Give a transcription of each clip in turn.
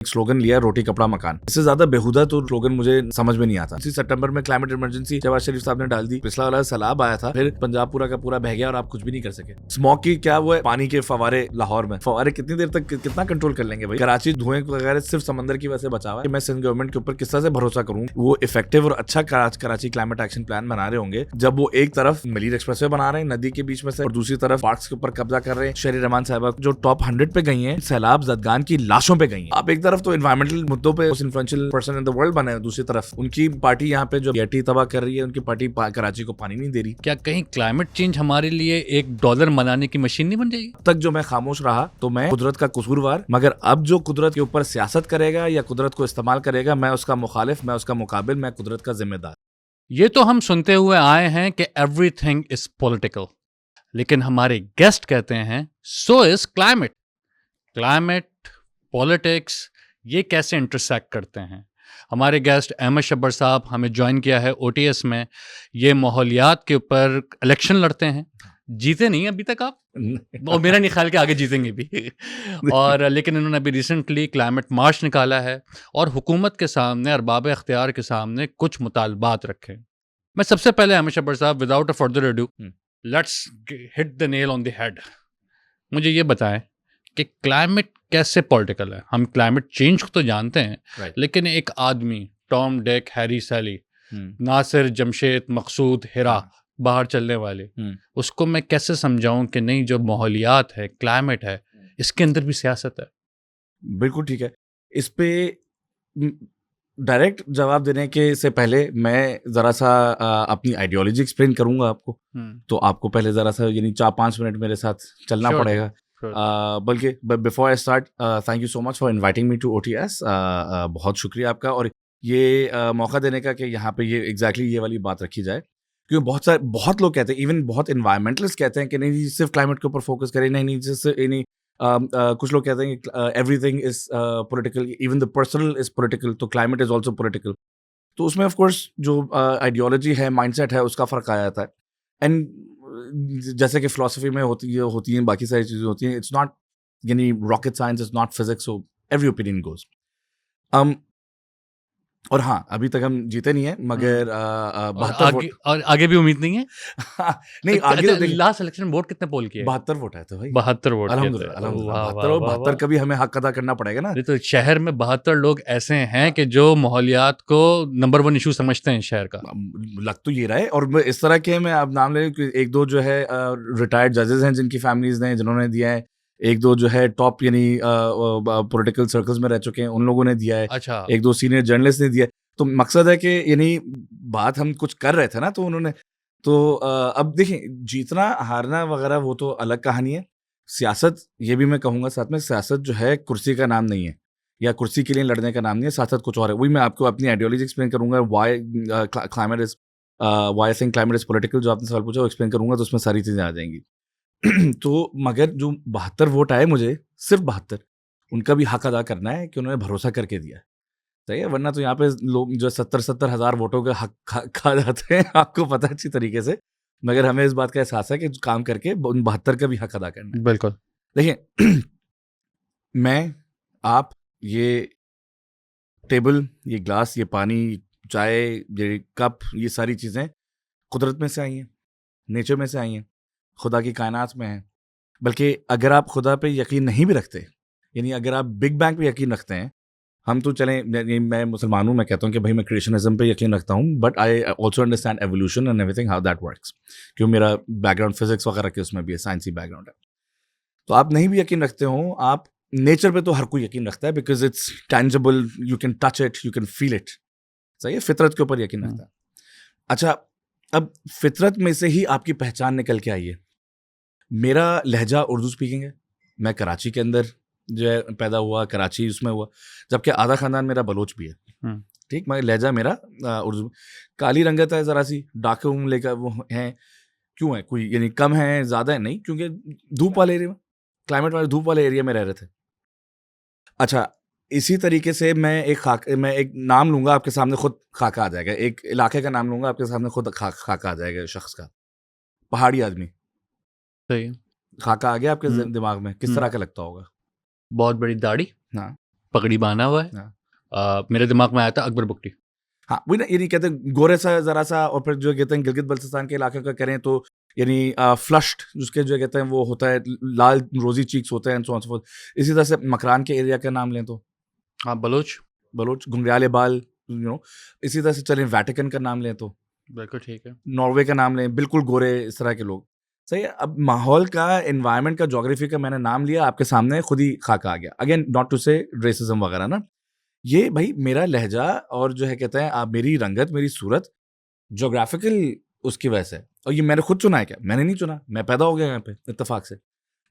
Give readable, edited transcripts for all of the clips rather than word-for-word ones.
एक स्लोगन लिया रोटी कपड़ा मकान। इससे ज्यादा बेहुदा तो स्लोगन मुझे समझ में नहीं आता। इसी सितंबर में क्लाइमेट इमरजेंसी शहबाज शरीफ साहब ने डाल दी, पिछला वाला सैलाब आया था, फिर पंजाब पूरा का पूरा बह गया और आप कुछ भी नहीं कर सके। स्मॉग की क्या वो है, पानी के फवारे लाहौर में, फवारे कितनी देर तक कितना कंट्रोल कर लेंगे भाई। कराची धुएं वगैरह सिर्फ समंदर की वजह से बचा हुआ है। मैं सिंध गवर्नमेंट के ऊपर किस तरह से भरोसा करूं, वो इफेक्टिव और अच्छा कराची क्लाइमेट एक्शन प्लान बना रहे होंगे जब वो एक तरफ मलीर एक्सप्रेसवे बना रहे हैं नदी के बीच में से और दूसरी तरफ पार्क्स के ऊपर कब्जा कर रहे हैं। शहरी रहमान साहब जो टॉप 100 पे गई हैं, सैलाब जदगान की लाशों पे गई हैं। आप एक तरफ तो एनवायरमेंटल मुद्दों पे influential person in the world बने हैं, दूसरी तरफ उनकी पार्टी यहाँ पे जो एटी तबाह कर रही है, उनकी पार्टी कराची को पानी नहीं दे रही। क्या कहीं क्लाइमेट चेंज हमारे लिए $1 मनाने की मशीन नहीं बन जाएगी? तक जो मैं खामोश रहा तो मैं कुदरत का कसूरवार, मगर अब जो कुदरत के ऊपर सियासत करेगा या कुदरत को इस्तेमाल करेगा, मैं उसका मुखालिफ, मैं उसका मुकाबिल, मैं कुदरत का जिम्मेदार। ये तो हम सुनते हुए आए हैं कि एवरीथिंग इज पॉलिटिकल, लेकिन हमारे गेस्ट कहते हैं so is climate. Climate, politics, ये कैसे इंटरसेक्ट करते हैं? हमारे गेस्ट अहमद शब्बर साहब हमें ज्वाइन किया है OTS में। ये माहौलियात के ऊपर इलेक्शन लड़ते हैं, जीते नहीं अभी तक आप, और मेरा नहीं ख्याल कि आगे जीतेंगे भी और लेकिन इन्होंने अभी रिसेंटली क्लाइमेट मार्च निकाला है और हुकूमत के सामने, अरबाब अख्तियार के सामने कुछ मुतालबात रखे। मैं सबसे पहले अहमद शब्बर साहब, without a further ado, let's hit the nail on the head. मुझे ये बताएं कि क्लाइमेट कैसे पॉलिटिकल है। हम क्लाइमेट चेंज को तो जानते हैं, लेकिन एक आदमी टॉम, डिक, हैरी, सैली, नासिर, जमशेद, मकसूद, हिरा, बाहर चलने वाले, उसको मैं कैसे समझाऊं कि नहीं, जो माहौलियात है, क्लाइमेट है, इसके अंदर भी सियासत है। बिल्कुल ठीक है। इस पे डायरेक्ट जवाब देने के से पहले मैं जरा सा अपनी आइडियोलॉजी एक्सप्लेन करूंगा आपको। तो आपको पहले जरा सा यानी 4-5 मिनट मेरे साथ चलना पड़ेगा। बल्कि before I start, thank you so much for inviting me to OTS। बहुत शुक्रिया आपका और ये मौका देने का कि यहाँ पे ये एग्जैक्टली ये वाली बात रखी जाए, क्योंकि बहुत लोग कहते हैं, इवन बहुत इन्वायरमेंटलिस्ट कहते हैं कि नहीं सिर्फ क्लाइमेट के ऊपर फोकस करें, नहीं सिर्फ नहीं। कुछ लोग कहते हैं कि everything is political, even the personal is political, तो क्लाइमेट इज आल्सो पॉलिटिकल। तो उसमें ऑफ कोर्स जो आइडियोलॉजी है, माइंडसेट है, उसका फर्क आ जाता है। एंड जैसे कि फिलोसफी में होती हैं बाकी सारी चीजें होती हैं, इट्स नॉट यानी rocket science, is not physics, so every opinion goes. और हाँ, अभी तक हम जीते नहीं है, मगर और आगे भी उम्मीद नहीं है। नहीं आगे तो लास्ट इलेक्शन वोट कितने पोल किए? 72 वोट है तो भाई 72 वोट। अल्हम्दुलिल्लाह 72 का भी हमें हक अदा करना पड़ेगा ना। तो शहर में 72 लोग ऐसे हैं कि जो माहौलियात को नंबर 1 इशू समझते हैं शहर का। लग तो ये रहा है। और इस तरह के मैं अब नाम ले, एक दो जो है रिटायर्ड जजेस हैं जिनकी फैमिलीज ने, जिन्होंने दिया है। एक दो जो है टॉप यानी पॉलिटिकल सर्कल्स में रह चुके हैं, उन लोगों ने दिया है। अच्छा। एक दो सीनियर जर्नलिस्ट ने दिया है। तो मकसद है कि यानी बात हम कुछ कर रहे थे ना, तो उन्होंने तो अब देखिए, जीतना हारना वगैरह वो तो अलग कहानी है। सियासत, ये भी मैं कहूँगा साथ में, सियासत जो है कुर्सी का नाम नहीं है या कुर्सी के लिए लड़ने का नाम नहीं है। सियासत कुछ और है। वही मैं आपको अपनी आइडियोलॉजी एक्सप्लेन करूंगा, why climate is why I think climate is political. जो आपने सवाल पूछा वो एक्सप्लेन करूंगा, तो उसमें सारी चीजें आ जाएंगी। तो मगर जो 72 वोट आए, मुझे सिर्फ 72, उनका भी हक अदा करना है कि उन्होंने भरोसा करके दिया। सही है, वरना तो यहाँ पे लोग जो 70 हज़ार वोटों का हक खा जाते हैं, आपको पता है अच्छी तरीके से। मगर हमें इस बात का एहसास है कि काम करके उन 72 का भी हक अदा करना है। बिल्कुल। देखिए, मैं, आप, ये टेबल, ये ग्लास, ये पानी, चाय, ये कप, ये सारी चीज़ें कुदरत में से आई हैं, नेचर में से आई हैं, खुदा की कायनात में हैं। बल्कि अगर आप खुदा पे यकीन नहीं भी रखते, यानी अगर आप बिग बैंग पे यकीन रखते हैं, हम तो चलें, मैं मुसलमान हूँ, मैं कहता हूँ कि भाई मैं क्रिश्चियनिज्म पे यकीन रखता हूँ, but I also understand evolution and everything how that works, क्योंकि मेरा बैकग्राउंड फिजिक्स वगैरह के उसमें भी है, साइंसी बैकग्राउंड है। तो आप नहीं भी यकीन रखते हो, आप नेचर पे तो हर कोई यकीन रखता है, because it's tangible, you can touch it, you can feel it. सही है, फितरत के ऊपर यकीन रखता है। अच्छा, अब फितरत में से ही आपकी पहचान निकल के आई है। मेरा लहजा उर्दू स्पीकिंग है, मैं कराची के अंदर जो है पैदा हुआ, कराची उसमें हुआ, जबकि आधा खानदान मेरा बलोच भी है। ठीक, मगर लहजा मेरा उर्दू। काली रंगत है जरा सी, डाके उंगले का वो है। क्यों है, कोई यानी कम है ज़्यादा है? नहीं, क्योंकि धूप वाले एरिया में, क्लाइमेट वाले धूप वाले एरिया में रह रहे थे। अच्छा, इसी तरीके से मैं एक नाम लूंगा आपके सामने, खुद खाका आ जाएगा। एक इलाके का नाम लूंगा आपके सामने, खुद खाका आ जाएगा शख्स का। पहाड़ी आदमी। सही। खाका आ गया आपके दिमाग में, किस तरह का लगता होगा? बहुत बड़ी दाढ़ी। हाँ, पगड़ी बांधा हुआ है। हाँ। मेरे दिमाग में आया था अकबर बुकटी। हाँ वही ना, ये नहीं कहते गोरे सा जरा सा, और फिर जो कहते हैं गिलगित बल्तिस्तान के इलाके का करें तो यानी फ्लश्ड, जिसके जो कहते हैं वो होता है लाल रोजी चीक्स होते हैं, so on so forth। इसी तरह से मकरान के एरिया का नाम लें तो हाँ, बलोच, घुंघराले बाल, इसी तरह से चलें वेटिकन का नाम लें तो, बिल्कुल ठीक है। नॉर्वे का नाम लें, बिल्कुल गोरे इस तरह के लोग। सही है। अब माहौल का, एनवायरनमेंट का, ज्योग्राफी का मैंने नाम लिया, आपके सामने खुद ही खाका आ गया। अगेन नॉट टू से रेसिज्म वगैरह ना, ये भाई मेरा लहजा और जो है कहते हैं आप मेरी रंगत, मेरी सूरत ज्योग्राफिकल उसकी वजह से, और ये मैंने खुद चुना है क्या? मैंने नहीं चुना, मैं पैदा हो गया यहाँ पे इत्तेफाक से।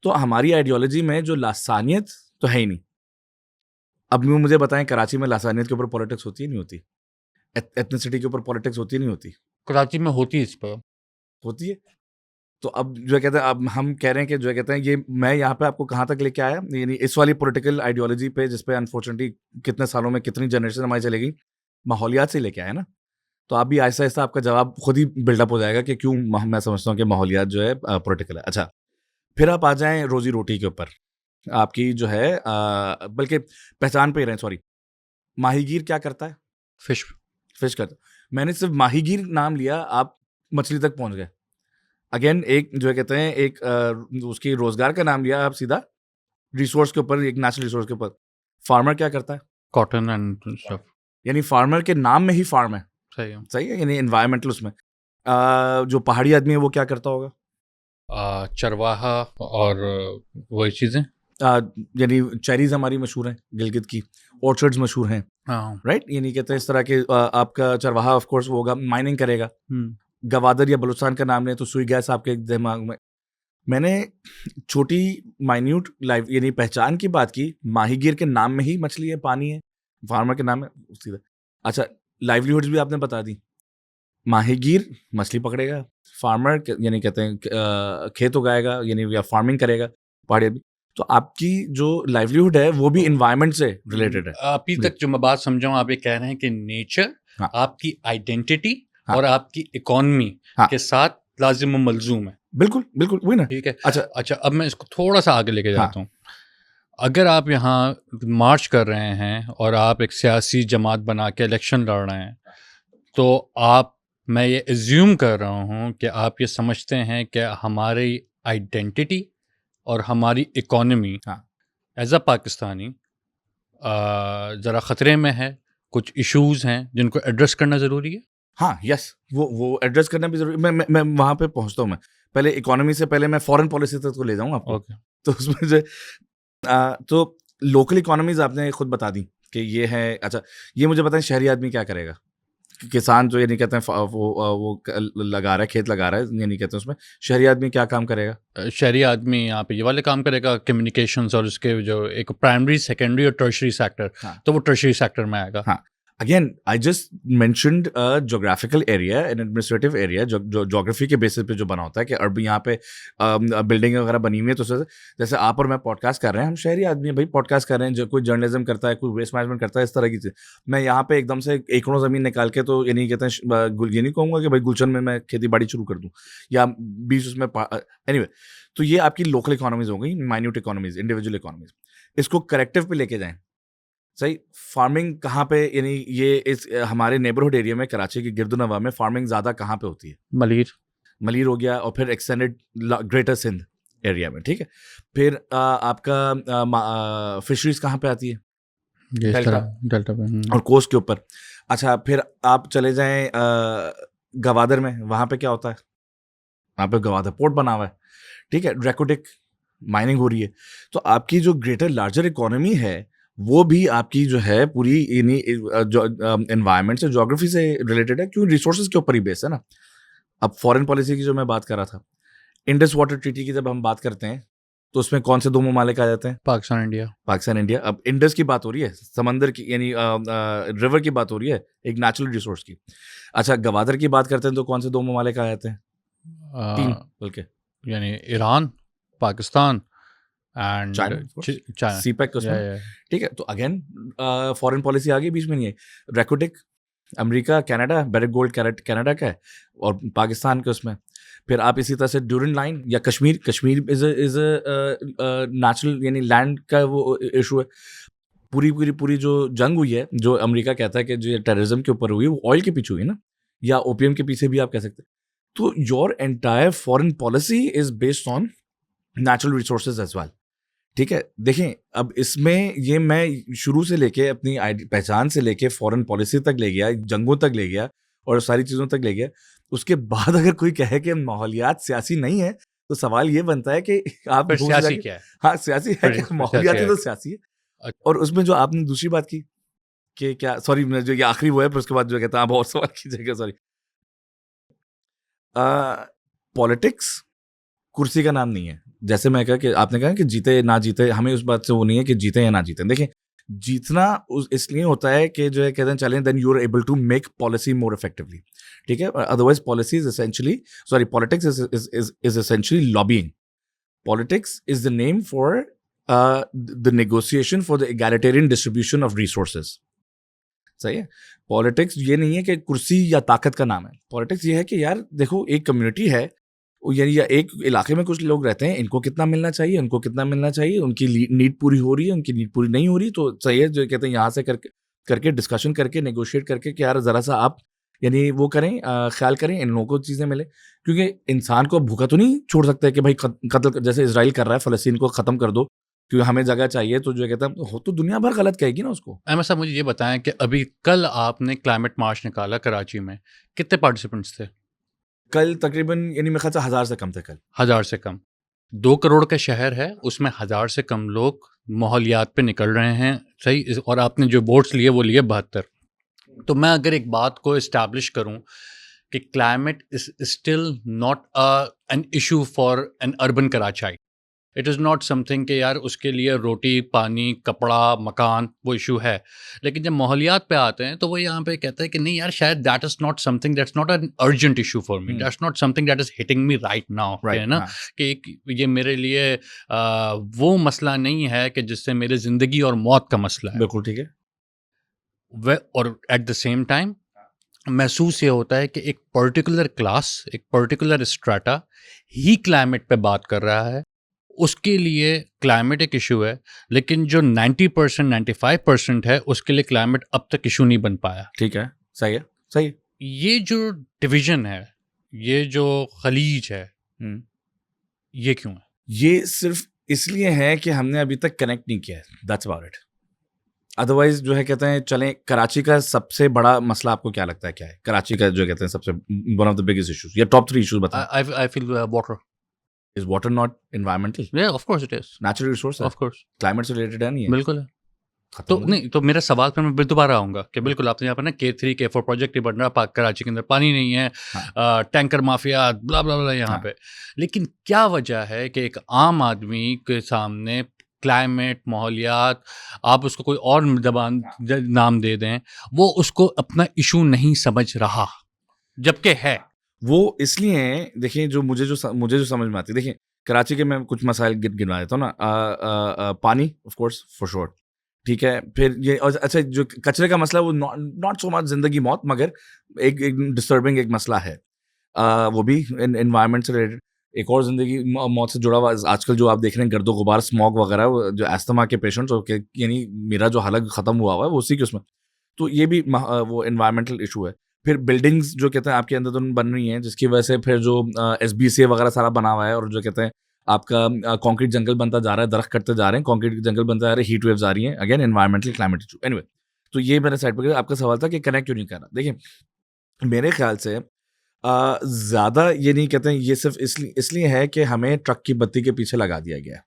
तो हमारी आइडियोलॉजी में जो लासानियत तो है ही नहीं। अब मुझे बताएं, कराची में लासानियत के ऊपर पॉलिटिक्स होती है नहीं होती? एथनिसिटी के ऊपर पॉलिटिक्स होती है नहीं होती? कराची में होती है इस पर। होती है। तो अब जो कहते हैं, अब हम कह रहे हैं कि जो कहते हैं, ये मैं यहाँ पे आपको कहाँ तक लेके आया, यानी इस वाली पॉलिटिकल आइडियोलॉजी पे, जिसपे अनफॉर्चुनेटली कितने सालों में कितनी जनरेशन हमारी चलेगी, माहौलियात से लेके आया ना। तो आप भी आहिस्ता आहिस्ता आपका जवाब खुद ही बिल्डअप हो जाएगा कि क्यों मैं समझता हूँ कि माहौलियात जो है पॉलिटिकल है। अच्छा, फिर आप आ जाएं रोजी रोटी के ऊपर। आपकी जो है बल्कि पहचान पे ही रहें, सॉरी, माहीगीर क्या करता है? फिश करता है। मैंने सिर्फ माहीगीर नाम लिया, आप मछली तक पहुंच गए। अगेन एक जो कहते हैं एक उसकी रोजगार का नाम लिया आप सीधा रिसोर्स के ऊपर, एक नेचुरल रिसोर्स के ऊपर। फार्मर क्या करता है? Cotton and stuff. यानी फार्मर के नाम में ही फार्म है। सही है। सही है, यानी एनवायरमेंटल उसमें। जो पहाड़ी आदमी है वो क्या करता होगा? चरवाहा और वही चीजें। यानी चेरीज हमारी मशहूर हैं गिलगित की, ऑर्चर्ड्स मशहूर हैं, हाँ। राइट? यानी कहते हैं इस तरह के आपका चरवाहा ऑफ कोर्स वो होगा, माइनिंग करेगा। गवादर या बलूचिस्तान का नाम लें तो सुई गैस आपके दिमाग में। मैंने छोटी माइन्यूट लाइफ यानी पहचान की बात की, माहीगीर के नाम में ही मछली है, पानी है, फार्मर के नाम है सीधा। अच्छा, लाइवलीहुड्स भी आपने बता दी। माहीगीर मछली पकड़ेगा, फार्मर यानी कहते हैं खेत उगाएगा, यानी या फार्मिंग करेगा, पहाड़ी आदमी। तो आपकी जो लाइवलीहुड है वो भी एनवायरनमेंट से रिलेटेड है। अभी तक जो मैं बात समझा हूँ, आप ये कह रहे हैं कि नेचर हाँ। आपकी आइडेंटिटी हाँ। और आपकी इकोनॉमी हाँ। के साथ लाजिम व मलजूम है। बिल्कुल बिल्कुल वही ना। ठीक है। अच्छा, अब मैं इसको थोड़ा सा आगे लेके जाता हूँ। अगर आप यहाँ मार्च कर रहे हैं और आप एक सियासी जमात बना के इलेक्शन लड़ रहे हैं, तो मैं ये एज्यूम कर रहा हूँ कि आप ये समझते हैं कि हमारी आइडेंटिटी और हमारी इकोनॉमी एज अ पाकिस्तानी ज़रा ख़तरे में है। कुछ इश्यूज हैं जिनको एड्रेस करना ज़रूरी है। हाँ, यस, वो एड्रेस करना भी जरूरी। मैं वहां पे पहुंचता हूँ। मैं पहले इकोनॉमी से पहले मैं फॉरेन पॉलिसी तक को ले जाऊंगा आपको। ओके। तो उसमें जो तो लोकल इकोनॉमीज आपने खुद बता दी कि ये है। अच्छा, ये मुझे बताएं, शहरी आदमी क्या करेगा? किसान जो ये नहीं कहते हैं वो लगा रहा है, खेत लगा रहा है, ये नहीं कहते उसमें शहरी आदमी क्या काम करेगा? शहरी आदमी यहाँ पे ये वाले काम करेगा, कम्युनिकेशंस और उसके जो एक प्राइमरी, सेकेंडरी और टर्शरी सेक्टर। तो वो टर्शरी सेक्टर में आएगा। हाँ, again I just mentioned geographical area and administrative area, जो ज्योग्राफी के बेसिस पे जो बना होता है कि अब यहाँ पे बिल्डिंग वगैरह बनी हुई है। तो जैसे आप और मैं पॉडकास्ट कर रहे हैं, हम शहरी आदमी हैं भाई, पॉडकास्ट कर रहे हैं, जो कोई जर्नलिज्म करता है, कोई वेस्ट मैनेजमेंट करता है, इस तरह की चीज़। मैं यहाँ पे एकदम से एकड़ों ज़मीन निकाल के तो ये नहीं कहते हैं, ये नहीं कहूँगा कि भाई गुलशन में मैं खेती बाड़ी शुरू कर दूँ या बीच उसमें एनीवे। तो ये आपकी लोकल इकोनॉमीज हो गई, माइन्यूट इकोनॉमीज, इंडिविजुअल इकोनॉमीज। इसको करेक्टिव पे लेके जाएं। सही, फार्मिंग कहाँ पे, यानी ये इस हमारे नेबरहुड एरिया में कराची के गिरदुनवा में फार्मिंग ज़्यादा कहाँ पे होती है? मलीर हो गया, और फिर एक्सटेंडेड ग्रेटर सिंध एरिया में। ठीक है, फिर आपका फिशरीज कहाँ पे आती है? डेल्टा पे और कोस्ट के ऊपर। अच्छा, फिर आप चले जाएं गवादर में, वहाँ पे क्या होता है? वहाँ पे गवादर पोर्ट बना हुआ है। ठीक है, ड्रैकोटिक माइनिंग हो रही है। तो आपकी जो ग्रेटर लार्जर इकोनॉमी है वो भी आपकी जो है पूरी एनवायरनमेंट से, ज्योग्राफी से रिलेटेड है, क्यों? रिसोर्सेज के ऊपर ही बेस है ना। अब फॉरेन पॉलिसी की जो मैं बात कर रहा था, इंडस वाटर ट्रीटी की जब हम बात करते हैं तो उसमें कौन से दो ममालिक आ जाते हैं? पाकिस्तान इंडिया। अब इंडस की बात हो रही है, समंदर की, यानी रिवर की बात हो रही है, एक नेचुरल रिसोर्स की। अच्छा, गवादर की बात करते हैं तो कौन से दो ममालिक आ जाते हैं? 3 बल्कि, यानी Iran, Pakistan and China, CPEC उसमें। ठीक है, तो अगेन फॉरेन पॉलिसी आ गई बीच में नहीं है। ड्रैकोटिक America, Canada, Barrick Gold Canada का है और पाकिस्तान के उसमें। फिर आप इसी तरह से ड्यूरन लाइन या कश्मीर इज नेचुरल, यानी लैंड का वो इशू है। पूरी जो जंग हुई है, जो अमेरिका कहता है कि जो टेररिज्म के ऊपर हुई, वो ऑयल के पीछे हुई ना, या ओपीएम के पीछे भी आप कह सकते हैं। तो your entire foreign policy is based on natural resources as well. ठीक है, देखें अब इसमें ये मैं शुरू से लेके अपनी पहचान से लेके फॉरेन पॉलिसी तक ले गया, जंगों तक ले गया और सारी चीज़ों तक ले गया। उसके बाद अगर कोई कहे कि माहौलियात सियासी नहीं है, तो सवाल ये बनता है कि आप फिर दूर से सियासी जाके- क्या है? हाँ सियासी है, फिर कि माहौलियाती तो सियासी है। अच्छा। और उसमें जो आपने दूसरी बात की कि क्या, सॉरी मैं जो ये आखिरी वो है, फिर उसके बाद जो कहता है आप और सवाल कीजिएगा, सॉरी। पॉलिटिक्स कुर्सी का नाम नहीं है। जैसे मैं कहा कि आपने कहा कि जीते ना जीते, हमें उस बात से वो नहीं है कि जीते या ना जीते। देखिए जीतना इसलिए होता है कि जो है कहते हैं चलें, then you are able to make policy more effectively. ठीक है, otherwise policy is essentially, sorry politics is essentially lobbying. Politics is the name for the negotiation for the egalitarian distribution of resources. सही है, politics ये नहीं है कि कुर्सी या ताकत का नाम है। पॉलिटिक्स ये है कि यार देखो एक कम्युनिटी है, यानी या एक इलाके में कुछ लोग रहते हैं, इनको कितना मिलना चाहिए, उनको कितना मिलना चाहिए, उनकी नीड पूरी हो रही है, उनकी नीड पूरी नहीं हो रही, तो सही है जो कहते हैं यहाँ से करके डिस्कशन करके नेगोशिएट करके कि यार ज़रा सा आप यानी वो करें, ख्याल करें इन लोगों को चीज़ें मिले। क्योंकि इंसान को भूखा तो नहीं छोड़ सकते कि भाई कत्ल जैसे इसराइल कर रहा है, फ़लस्तीन को ख़त्म कर दो क्योंकि हमें जगह चाहिए, तो जो कहता है हो तो दुनिया भर गलत कहेगी ना उसको। अहमद साहब मुझे ये बताएं कि अभी कल आपने क्लाइमेट मार्च निकाला कराची में, कितने पार्टिसिपेंट्स थे? कल तकरीबन यानी मेरे ख्याल से 1000 से कम थे कल। 1000 से कम। 2 करोड़ का शहर है, उसमें 1000 से कम लोग माहौलियात पे निकल रहे हैं, सही। और आपने जो वोट्स लिए वो लिए 72। तो मैं अगर एक बात को इस्टेब्लिश करूं कि climate is still not an issue for an urban Karachi. It is not something कि यार उसके लिए रोटी पानी कपड़ा मकान वो इशू है। लेकिन जब माहौलियात पे आते हैं तो वो यहाँ पे कहते हैं कि नहीं यार, शायद that is not something, that's not an urgent issue for me, that's not something that is hitting me right now, है ना। कि ये मेरे लिए वो मसला नहीं है कि जिससे मेरे ज़िंदगी और मौत का मसला है। बिल्कुल ठीक है। वह और एट द सेम टाइम महसूस ये होता है कि एक पर्टिकुलर क्लास, एक पर्टिकुलर स्ट्राटा ही क्लाइमेट पे बात कर रहा है, उसके लिए क्लाइमेट एक इशू है। लेकिन जो 90% 95% है उसके लिए क्लाइमेट अब तक इशू नहीं बन पाया। ठीक है, सही है, सही है। ये जो डिवीजन है, ये जो खलीज है, ये क्यों है? ये सिर्फ इसलिए है कि हमने अभी तक कनेक्ट नहीं किया है, दैट्स अबाउट इट। अदरवाइज जो है कहते हैं चलें, कराची का सबसे बड़ा मसला आपको क्या लगता है क्या है? कराची का जो कहते हैं सबसे one of the biggest issues या टॉप 3 इश्यूज बताएं। I feel water. Is water not environmental? Yeah, of course it is. Natural resource है, Of course. क्लाइमेट से रिलेटेड है, नहीं है? बिल्कुल है। खत्म तो हो गया। नहीं, तो मेरा सवाल पर मैं दोबारा आऊँगा कि बिल्कुल आपने यहाँ पर ना K3 K4 प्रोजेक्ट ही बन रहा है, कराची के अंदर पानी नहीं है, टैंकर माफिया ब्ला ब्ला ब्ला यहाँ पे। लेकिन क्या वजह है कि एक आम आदमी के सामने क्लाइमेट, माहौलियात, आप उसको कोई और नाम दे दें, वो उसको अपना इशू नहीं समझ रहा, जबकि है। वो इसलिए है, देखिए जो मुझे जो समझ में आती है, देखिए कराची के मैं कुछ मसाइल गिनवा देता हूँ ना। पानी ऑफ कोर्स फॉर श्योर, ठीक है। फिर ये अच्छा जो कचरे का मसला, वो नॉट सो मच जिंदगी मौत, मगर एक डिस्टर्बिंग एक मसला है। वो भी एनवायरनमेंट से रिलेटेड। एक और जिंदगी मौत से जुड़ा हुआ आजकल जो आप देख रहे हैं गर्दो गुबार, स्मॉग वगैरह, जो अस्थमा के पेशेंट्स, यानी मेरा जो हलक खत्म हुआ हुआ है वो उसी के उसमें, तो ये भी वो एनवायरमेंटल इशू है। फिर बिल्डिंग्स जो कहते हैं आपके अंदर तो बन रही हैं, जिसकी वजह से फिर जो SBCA वगैरह सारा बना हुआ है, और जो कहते हैं आपका कंक्रीट जंगल बनता जा रहा है, दरख्त कटते जा रहे हैं, कंक्रीट जंगल बनता जा रहा है, हीट वेव्स आ रही हैं, again environmental climate issue. Anyway, तो ये मेरे साइड पर आपका सवाल था कि कनेक्ट क्यों नहीं कर रहा। देखिए मेरे ख्याल से ज़्यादा ये नहीं कहते हैं, ये सिर्फ इसलिए है कि हमें ट्रक की बत्ती के पीछे लगा दिया गया है।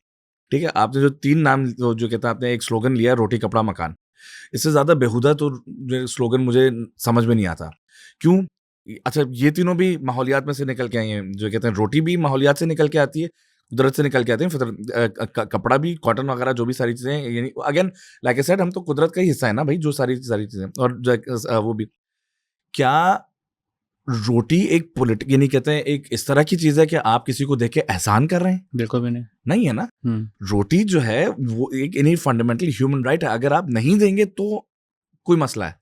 ठीक है, आपने जो 3 नाम जो कहते हैं, आपने एक स्लोगन लिया रोटी कपड़ा मकान, इससे ज़्यादा बेहुदा तो स्लोगन मुझे समझ में नहीं आता। क्यों? अच्छा ये तीनों भी माहौलियात में से निकल के आई हैं। जो कहते हैं रोटी भी माहौलियात से निकल के आती है, कुदरत से निकल के आती है, फिर कपड़ा भी, कॉटन वगैरह जो भी सारी चीज़ें, यानी अगेन लाइक आई सेड, हम तो कुदरत का ही हिस्सा है ना भाई, जो सारी चीज़ें। और वो भी क्या रोटी एक यानी कहते हैं एक इस तरह की चीज़ है कि आप किसी को देख के एहसान कर रहे हैं? बिल्कुल भी नहीं है ना। रोटी जो है वो एक इन्हीं फंडामेंटल ह्यूमन राइट है, अगर आप नहीं देंगे तो कोई मसला है।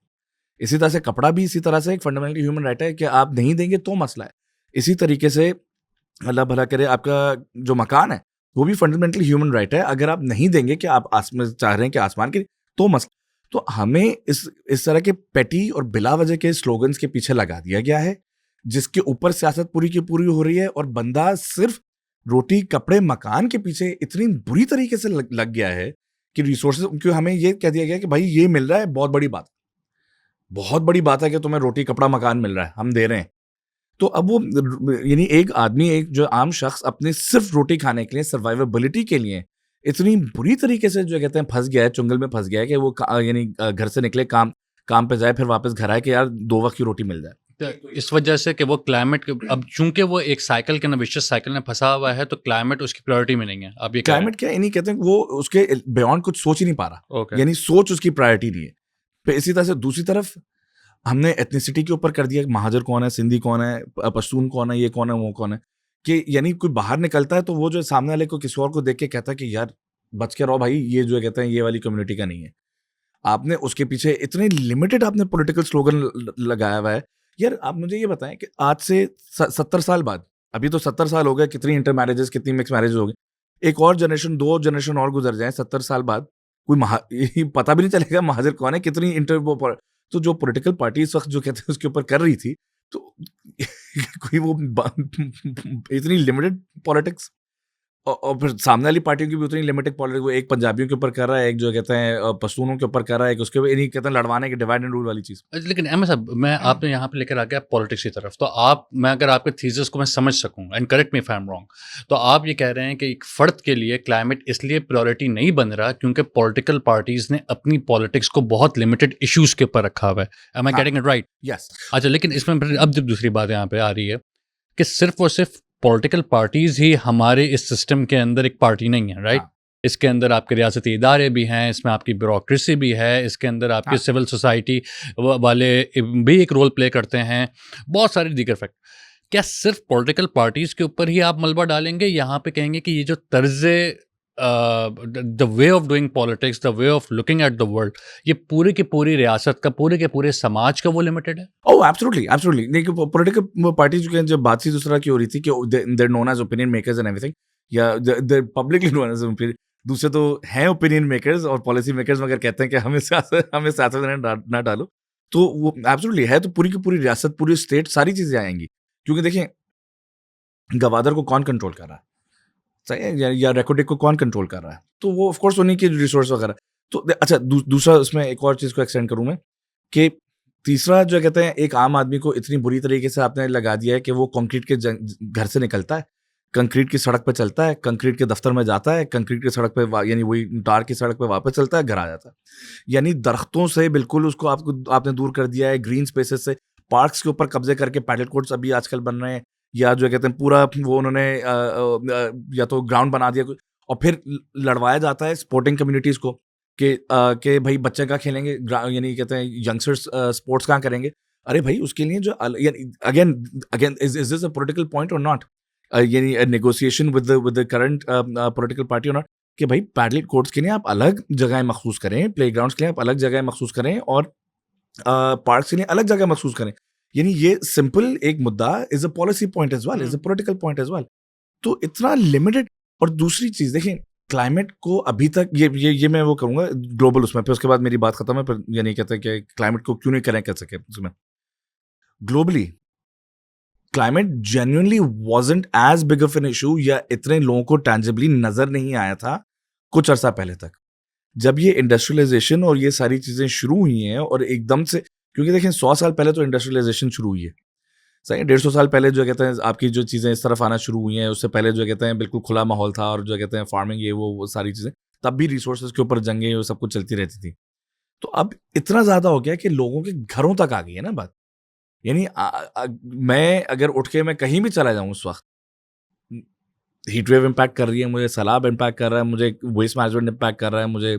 इसी तरह से कपड़ा भी इसी तरह से एक फंडामेंटल ह्यूमन राइट है कि आप नहीं देंगे तो मसला है। इसी तरीके से अल्लाह भला करे, आपका जो मकान है वो भी फंडामेंटल ह्यूमन राइट है, अगर आप नहीं देंगे कि आप चाह रहे हैं कि आसमान के, तो मसला, तो हमें इस तरह के पेटी और बिला वजह के स्लोगन्स के पीछे लगा दिया गया है, जिसके ऊपर सियासत पूरी की पूरी हो रही है, और बंदा सिर्फ रोटी कपड़े मकान के पीछे इतनी बुरी तरीके से लग गया है कि रिसोर्सेज, क्योंकि हमें ये कह दिया गया कि भाई ये मिल रहा है, बहुत बड़ी बात, बहुत बड़ी बात है कि तुम्हें रोटी कपड़ा मकान मिल रहा है, हम दे रहे हैं। तो अब वो यानी एक आदमी, एक जो आम शख्स अपने सिर्फ रोटी खाने के लिए, सर्वाइवेबिलिटी के लिए इतनी बुरी तरीके से जो कहते हैं फंस गया है, चुंगल में फंस गया है कि वो यानी घर से निकले, काम पे जाए, फिर वापस घर आए कि यार 2 वक्त की रोटी मिल जाए। तो इस वजह से कि वो क्लाइमेट, अब चूंकि वो एक साइकिल के विशियस साइकिल में फंसा हुआ है, तो क्लाइमेट उसकी प्रायोरिटी में नहीं है। अब ये क्लाइमेट क्या, इन्हीं कहते हैं वो उसके बियॉन्ड कुछ सोच ही नहीं पा रहा, यानी सोच उसकी प्रायोरिटी नहीं है। फिर इसी तरह से दूसरी तरफ हमने एथनिसिटी के ऊपर कर दिया, महाजर कौन है, सिंधी कौन है, पश्तून कौन है, ये कौन है, वो कौन है, कि यानी कोई बाहर निकलता है तो वो जो सामने वाले को किसी और को देख के कहता है कि यार बच के रहो भाई, ये जो कहते हैं ये वाली कम्युनिटी का नहीं है। आपने उसके पीछे इतने लिमिटेड आपने पॉलिटिकल स्लोगन लगाया हुआ है। यार आप मुझे ये बताएं कि आज से 70 साल बाद, अभी तो 70 साल हो गए, कितनी इंटर मैरिजेस, कितनी मिक्स मैरिजेस हो गई, एक और जनरेशन, 2 जनरेशन और गुजर जाए 70 साल बाद, कोई पता भी नहीं चलेगा महाजर कौन है, कितनी इंटर। तो जो पॉलिटिकल पार्टी इस वक्त जो कहते हैं उसके ऊपर कर रही थी, तो कोई वो इतनी लिमिटेड पॉलिटिक्स, और फिर सामने वाली पार्टियों की भी उतनी लिमिटेड पॉलिटिक्स, वो एक पंजाबियों के ऊपर कर रहा है, एक जो कहते हैं पश्तूनों के ऊपर कर रहा है, एक उसके ऊपर, इन्हीं कहते हैं लड़वाने के डिवाइड एंड रूल वाली चीज। लेकिन अहमद साहब, मैं आपने यहाँ पे लेकर आ गया पॉलिटिक्स की तरफ, तो मैं अगर आपके थीसिस को मैं समझ सकूं, and correct me if I am wrong, तो आप ये कह रहे हैं कि एक फर्द के लिए क्लाइमेट इसलिए प्रायोरिटी नहीं बन रहा क्योंकि पॉलिटिकल पार्टीज ने अपनी पॉलिटिक्स को बहुत लिमिटेड इश्यूज के ऊपर रखा हुआ है। Am I getting it right? Yes. अच्छा, लेकिन इसमें फिर अब जब दूसरी बात यहाँ पे आ रही है कि सिर्फ और सिर्फ पॉलिटिकल पार्टीज ही हमारे इस सिस्टम के अंदर एक पार्टी नहीं है, राइट? इसके अंदर आपके रियासती इदारे भी हैं, इसमें आपकी ब्यूरोक्रेसी भी है, इसके अंदर आपके सिविल सोसाइटी वाले भी एक रोल प्ले करते हैं, बहुत सारे दीगर फैक्ट। क्या सिर्फ पॉलिटिकल पार्टीज के ऊपर ही आप मलबा डालेंगे, यहाँ पे कहेंगे कि ये जो तर्ज़े the way of doing politics, the way of looking at the world, ये पूरी की पूरी रियासत का, पूरे के पूरे समाज का वो लिमिटेड है? ओह एब्सोल्युटली, एब्सोल्युटली। देखिए पॉलिटिकल पार्टीज की जब बात सी दूसरा की हो रही थी कि they known as opinion makers and everything, या they publicly known as opinion, दूसरे तो हैं ओपिनियन मेकर्स और पॉलिसी मेकर्स, मगर कहते हैं कि हमें सियासत में ना डालो, तो वो एब्सोल्युटली है, तो पूरी की पूरी रियासत, पूरी स्टेट, सारी चीजें आएंगी। क्योंकि देखिए गवादर को कौन कंट्रोल कर रहा है, सही है, या रेकोडिक को कौन कंट्रोल कर रहा है, तो वो ऑफ कोर्स उन्हीं के रिसोर्स वगैरह। तो अच्छा दूसरा उसमें एक और चीज को एक्सटेंड करूं मैं, कि तीसरा जो कहते हैं, एक आम आदमी को इतनी बुरी तरीके से आपने लगा दिया है कि वो कंक्रीट के घर से निकलता है, कंक्रीट की सड़क पे चलता है, कंक्रीट के दफ्तर में जाता है, कंक्रीट की सड़क पे यानी वही टार की सड़क पे वापस चलता है, घर आ जाता है। यानी दरख्तों से बिल्कुल उसको आपने दूर कर दिया है, ग्रीन स्पेसेस से, पार्क्स के ऊपर कब्जे करके पैडल कोर्ट्स अभी आजकल बन रहे हैं, या जो कहते हैं पूरा वो उन्होंने या तो ग्राउंड बना दिया, और फिर लड़वाया जाता है स्पोर्टिंग कम्युनिटीज को कि भाई बच्चे कहाँ खेलेंगे, यानी कहते हैं यंगस्टर्स स्पोर्ट्स कहाँ करेंगे। अरे भाई उसके लिए जो again is this a political point और नॉट, यानी negotiation with the current political party और नॉट, कि भाई पैडल कोर्ट्स के लिए आप अलग जगह मखसूस करें, प्ले ग्राउंड्स के लिए आप अलग जगह मखसूस करें, और पार्क्स के लिए अलग जगह मखसूस करें। यानी ये सिंपल एक मुद्दा is a policy point as well, is a political point as well. तो इतना लिमिटेड। और दूसरी चीज देखें, क्लाइमेट को अभी तक ये मैं वो करूंगा ग्लोबल उसमें, फिर उसके बाद मेरी बात खत्म है, फिर ये नहीं कहते कि क्लाइमेट को क्यों नहीं करें कर सके उसमें। Globally climate genuinely wasn't as big of an issue, या इतने लोगों को टेंजिबली नजर नहीं आया था कुछ अरसा पहले तक, जब ये इंडस्ट्रियलाइजेशन और ये सारी चीजें शुरू हुई हैं, और एकदम से, क्योंकि देखें 100 साल पहले तो इंडस्ट्रियलाइजेशन शुरू हुई है, सही, 150 साल पहले जो कहते हैं आपकी जो चीज़ें इस तरफ आना शुरू हुई हैं, उससे पहले जो कहते हैं बिल्कुल खुला माहौल था, और जो कहते हैं फार्मिंग, ये वो सारी चीज़ें, तब भी रिसोर्सेज के ऊपर जंगें वो सब कुछ चलती रहती थी। तो अब इतना ज़्यादा हो गया कि लोगों के घरों तक आ गई है ना बात। यानी मैं अगर उठ के मैं कहीं भी चला जाऊँ उस वक्त, हीट वेव इम्पैक्ट कर रही है मुझे, सैलाब इम्पैक्ट कर रहा है मुझे, वेस्ट मैनेजमेंट इम्पैक्ट कर रहा है मुझे,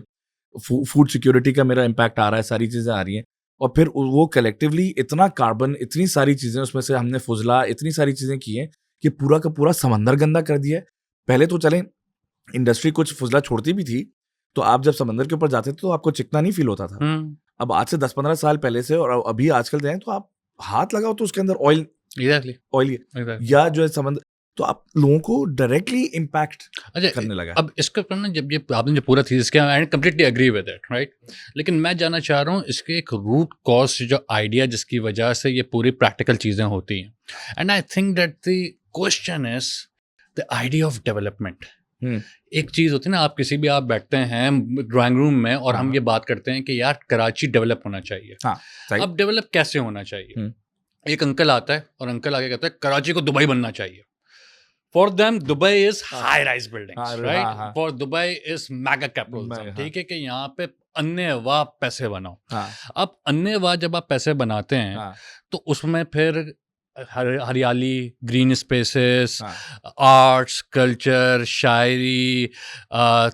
फूड सिक्योरिटी का मेरा इम्पैक्ट आ रहा है, सारी चीज़ें आ रही हैं। और फिर वो कलेक्टिवली इतना कार्बन, इतनी सारी चीज़ें उसमें से हमने फुजला, इतनी सारी चीज़ें की हैं कि पूरा का पूरा समंदर गंदा कर दिया है। पहले तो चलें इंडस्ट्री कुछ फुजला छोड़ती भी थी, तो आप जब समंदर के ऊपर जाते थे तो आपको चिकना नहीं फील होता था। अब आज से 10-15 साल पहले से और अभी आजकल जाएं तो आप हाथ लगाओ तो उसके अंदर ऑयल, ऑयल या जो है समंदर। तो आप लोगों को डायरेक्टली इम्पैक्ट अच्छा करने लगा। अब इसका करना जब ये आपने जो पूरा थीसिस किया I completely agree with it right, लेकिन मैं जानना चाह रहा हूँ इसके एक रूट कॉज जो आइडिया जिसकी वजह से ये पूरी प्रैक्टिकल चीज़ें होती हैं, and I think that the question is the idea of development. एक चीज़ होती है ना, आप किसी भी आप बैठते हैं ड्राइंग रूम में और हम ये बात करते हैं कि यार कराची डेवलप होना चाहिए। सही। अब डेवलप कैसे होना चाहिए? एक अंकल आता है और अंकल आगे कहता है कराची को दुबई बनना चाहिए। For them, Dubai is high-rise buildings, right? For Dubai is mega capitalism. ठीक है कि यहाँ पे अन्यवाह पैसे बनाओ। अब अन्यवाह जब आप पैसे बनाते हैं तो उसमें फिर हरियाली, ग्रीन स्पेसेस, आर्ट्स, कल्चर, शायरी,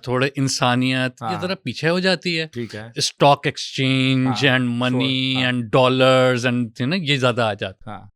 थोड़े इंसानियत ये ज़रा पीछे हो जाती है। ठीक है। Stock exchange and money and dollars and ये ज़्यादा आ जाता है।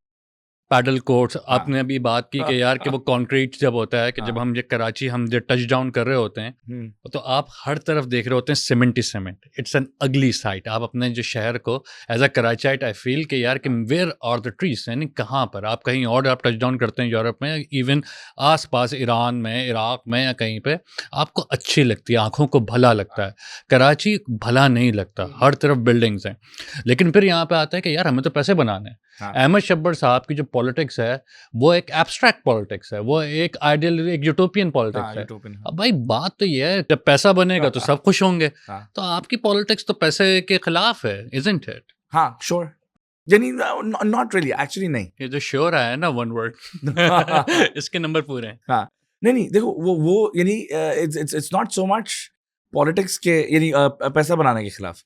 पैडल कोर्ट्स, आपने अभी बात की कि यार कि वो कंक्रीट जब होता है कि जब हम ये कराची हम जो टच डाउन कर रहे होते हैं तो आप हर तरफ देख रहे होते हैं cement he cement. It's an अगली साइट। आप अपने जो शहर को एज अ कराचाइट आई फील कि यार कि वेयर आर द ट्रीज, यानी कहाँ पर आप कहीं और आप टच डाउन करते हैं यूरोप में, इवन आस पास ईरान में, इराक में या कहीं पे आपको अच्छी लगती है, आंखों को भला लगता है। कराची भला नहीं लगता, हर तरफ बिल्डिंग्स हैं। लेकिन फिर यहाँ पे आता है कि यार हमें तो पैसे बनाने हैं। अहमद शब्बर साहब की जो पॉलिटिक्स है वो एक एब्स्ट्रैक्ट पॉलिटिक्स है, वो एक आइडियल, एक यूटोपियन पॉलिटिक्स है। अब भाई बात तो ये है जब पैसा बनेगा तो सब खुश होंगे, तो आपकी पॉलिटिक्स तो पैसे के खिलाफ है, इजंट इट? हाँ, श्योर। यानी नॉट रियली, एक्चुअली नहीं। ये जो श्योर आया ना वन वर्ड इसके नंबर पूरे हैं। हाँ, नहीं देखो वो यानी it's not so much politics के यानी पैसा बनाने के खिलाफ।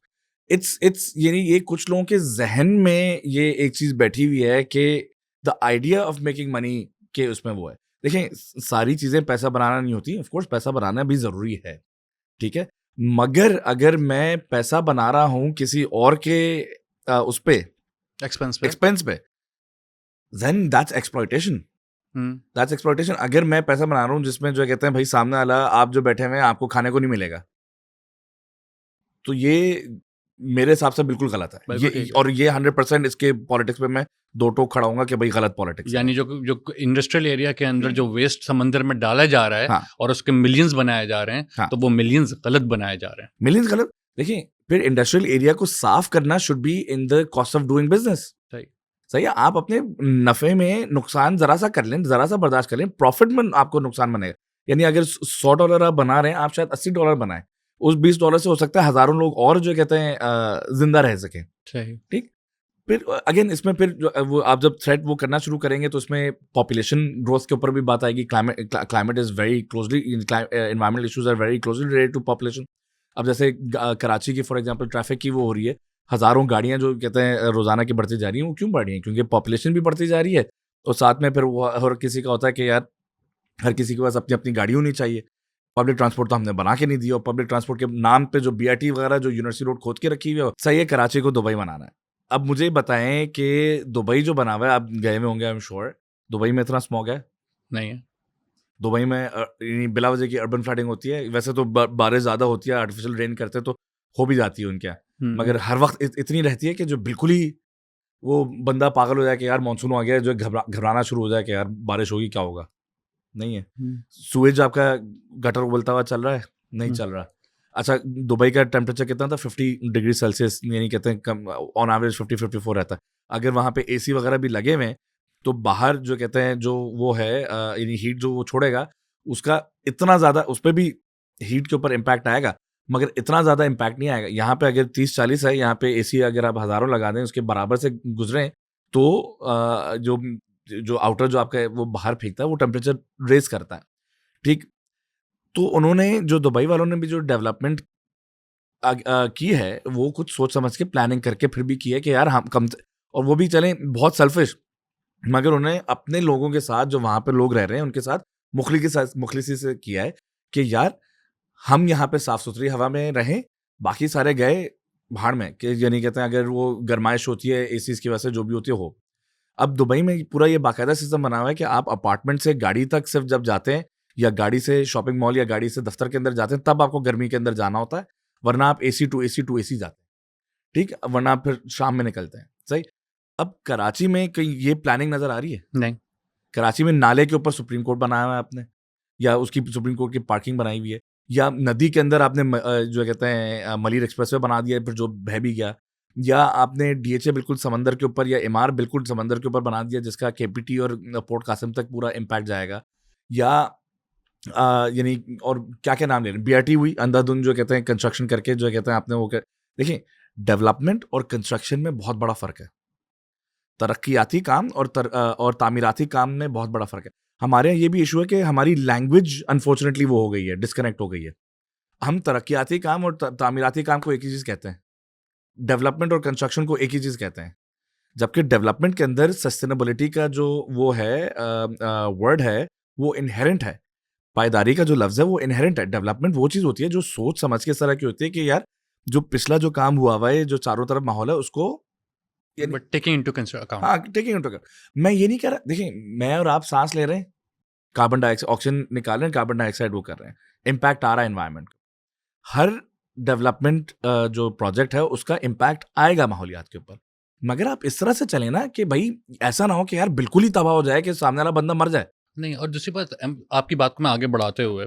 इट्स यानी ये कुछ लोगों के जहन में ये एक चीज बैठी हुई है कि the idea of making money के उसमें वो है। देखें, सारी चीजें पैसा बनाना नहीं होती, ऑफ कोर्स पैसा बनाना भी जरूरी है, ठीक है, मगर अगर मैं पैसा बना रहा हूं किसी और के उस पे एक्सपेंस पे then that's exploitation. That's exploitation. अगर मैं पैसा बना रहा हूँ जिसमें जो कहते हैं भाई सामने वाला आप जो बैठे हुए हैं आपको खाने को नहीं मिलेगा, तो ये मेरे हिसाब से बिल्कुल गलत है। ये और ये 100% इसके पॉलिटिक्स पे मैं दो टोक खड़ा हूँगा कि भाई गलत पॉलिटिक्स। यानी जो इंडस्ट्रियल एरिया के अंदर जो वेस्ट समंदर में डाला जा रहा है और उसके मिलियंस बनाए जा रहे हैं, तो वो मिलियंस गलत बनाए जा रहे हैं। मिलियंस गलत। देखिए, फिर इंडस्ट्रियल एरिया को साफ करना should be in the cost of doing business. सही है, आप अपने नफे में नुकसान जरा सा कर लें, जरा सा बर्दाश्त कर लें, प्रॉफिट में आपको नुकसान बनेगा। यानी अगर $100 आप बना रहे हैं, आप शायद $80 बनाए, उस $20 से हो सकता है हजारों लोग और जो कहते हैं जिंदा रह सकें। ठीक। फिर अगेन इसमें फिर वो आप जब थ्रेट वो करना शुरू करेंगे तो इसमें पॉपुलेशन ग्रोथ के ऊपर भी बात आएगी। Climate is very closely, environmental issues are very closely related to population. अब जैसे कराची की फॉर एग्जांपल ट्रैफिक की वो हो रही है, हजारों गाड़ियां जो कहते हैं रोजाना की बढ़ती जा रही हैं। वो क्यों बढ़ रही हैं? क्योंकि पॉपुलेशन भी बढ़ती जा रही है और साथ में फिर वो हर किसी का होता है कि यार हर किसी के पास अपनी अपनी गाड़ी होनी चाहिए। पब्लिक ट्रांसपोर्ट तो हमने बना के नहीं दिया, और पब्लिक ट्रांसपोर्ट के नाम पे जो BRT वगैरह जो यूनिवर्सिटी रोड खोद के रखी हुई है, सही है कराची को दुबई बनाना है। अब मुझे बताएं कि दुबई जो बना हुआ है, आप गए हुए होंगे आई एम श्योर, दुबई में इतना स्मॉग है? नहीं है। दुबई में बिला वजह की अर्बन फ्लडिंग होती है। वैसे तो बारिश ज्यादा होती है, आर्टिफिशियल रेन करते तो हो भी जाती है उनके यहाँ, मगर हर वक्त इतनी रहती है कि जो बिल्कुल ही वो बंदा पागल हो जाए कि यार मानसून आ गया, जो घबराना शुरू हो जाए कि यार बारिश होगी, क्या होगा। नहीं है। सूएज आपका गटर उबलता हुआ चल रहा है? नहीं चल रहा। अच्छा, दुबई का टेम्परेचर कितना था? 50 डिग्री सेल्सियस, यानी कहते हैं ऑन एवरेज 50-54 रहता है। अगर वहाँ पे AC वगैरह भी लगे हुए तो बाहर जो कहते हैं जो वो है यानी हीट जो वो छोड़ेगा, उसका इतना ज़्यादा उस पर भी हीट के ऊपर इम्पैक्ट आएगा, मगर इतना ज़्यादा इम्पैक्ट नहीं आएगा। यहाँ पे अगर 30-40 है, यहाँ पे AC अगर आप हज़ारों लगा दें, उसके बराबर से गुजरें, तो जो आउटर जो आपका है वो बाहर फेंकता है, वो टेम्परेचर रेज करता है। ठीक। तो उन्होंने जो दुबई वालों ने भी जो डेवलपमेंट की है, वो कुछ सोच समझ के प्लानिंग करके फिर भी की है कि यार हम कम, और वो भी चलें बहुत सेल्फिश, मगर उन्होंने अपने लोगों के साथ जो वहाँ पे लोग रह रहे हैं उनके साथ मुखलिसी से किया है कि यार हम यहाँ पे साफ सुथरी हवा में रहें, बाकी सारे गए भाड़ में, कि यानी कहते हैं अगर वो गर्माइश होती है AC की वजह से जो भी होती है हो। अब दुबई में पूरा ये बाकायदा सिस्टम बना हुआ है कि आप अपार्टमेंट से गाड़ी तक सिर्फ जब जाते हैं, या गाड़ी से शॉपिंग मॉल या गाड़ी से दफ्तर के अंदर जाते हैं, तब आपको गर्मी के अंदर जाना होता है, वरना आप AC टू AC जाते हैं। ठीक, वरना आप फिर शाम में निकलते हैं। सही। अब कराची में कहीं ये प्लानिंग नजर आ रही है? नहीं। कराची में नाले के ऊपर सुप्रीम कोर्ट बनाया हुआ है आपने, या उसकी सुप्रीम कोर्ट की पार्किंग बनाई हुई है, या नदी के अंदर आपने जो कहते हैं मलीर एक्सप्रेसवे बना दिया फिर जो बह भी गया, या आपने डीएचए बिल्कुल समंदर के ऊपर या एमआर बिल्कुल समंदर के ऊपर बना दिया जिसका केपीटी और पोर्ट कासिम तक पूरा इम्पैक्ट जाएगा, या यानी और क्या क्या नाम ले रहे हैं, बीआरटी हुई अंधाधुंध जो कहते हैं कंस्ट्रक्शन करके जो कहते हैं आपने वो कर। देखिए डेवलपमेंट और कंस्ट्रक्शन में बहुत बड़ा फर्क है, तरक्याती काम और तामीराती काम में बहुत बड़ा फर्क है। हमारे यहाँ ये भी इशू है कि हमारी लैंग्वेज अनफॉर्चुनेटली वो हो गई है, डिस्कनेक्ट हो गई है। हम तरक्याती काम और तामीराती काम को एक ही चीज़ कहते हैं, डेवलपमेंट और कंस्ट्रक्शन को एक ही चीज़ कहते हैं, जबकि डेवलपमेंट के अंदर सस्टेनेबिलिटी का जो वो है वर्ड है वो इनहेरेंट है, पायदारी का जो लफ्ज़ है वो इनहेरेंट है। डेवलपमेंट वो चीज़ होती है जो सोच समझ के इस तरह की होती है कि यार जो पिछला जो काम हुआ हुआ है, जो चारों तरफ माहौल है उसको बट टेकिंग इनटू अकाउंट। हाँ टेकिंग इनटू अकाउंट। मैं ये नहीं कह रहा, देखिए मैं और आप सांस ले रहे हैं, कार्बन डाइऑक्साइड ऑक्सीजन निकाल रहे हैं, कार्बन डाइऑक्साइड वो कर रहे हैं, इम्पैक्ट आ रहा है एनवायरनमेंट का। हर डेवलपमेंट जो प्रोजेक्ट है उसका इम्पैक्ट आएगा माहौलियात के ऊपर, मगर आप इस तरह से चले ना कि भाई ऐसा ना हो कि यार बिल्कुल ही तबाह हो जाए कि सामने वाला बंदा मर जाए। नहीं, और दूसरी बात आपकी बात को मैं आगे बढ़ाते हुए,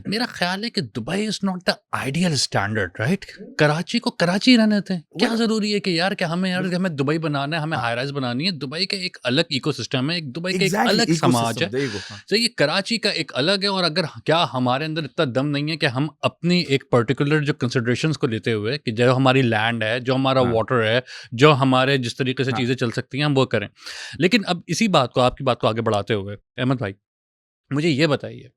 मेरा ख्याल है कि Dubai is not the ideal standard, right? Karachi को कराची रहने दें, क्या जरूरी है कि यार क्या हमें यार हमें दुबई बनाना है, हमें हाई राइज बनानी है? दुबई का एक अलग इकोसिस्टम है, एक दुबई का एक अलग समाज है, तो ये कराची का एक अलग है। और अगर क्या हमारे अंदर इतना दम नहीं है कि हम अपनी एक पर्टिकुलर जो कंसिडरेशंस को लेते हुए कि जो हमारी लैंड है, जो हमारा वाटर है, जो हमारे जिस तरीके से चीज़ें चल सकती हैं हम वो करें। लेकिन अब इसी बात को, आपकी बात को आगे बढ़ाते हुए अहमद भाई, मुझे ये बताइए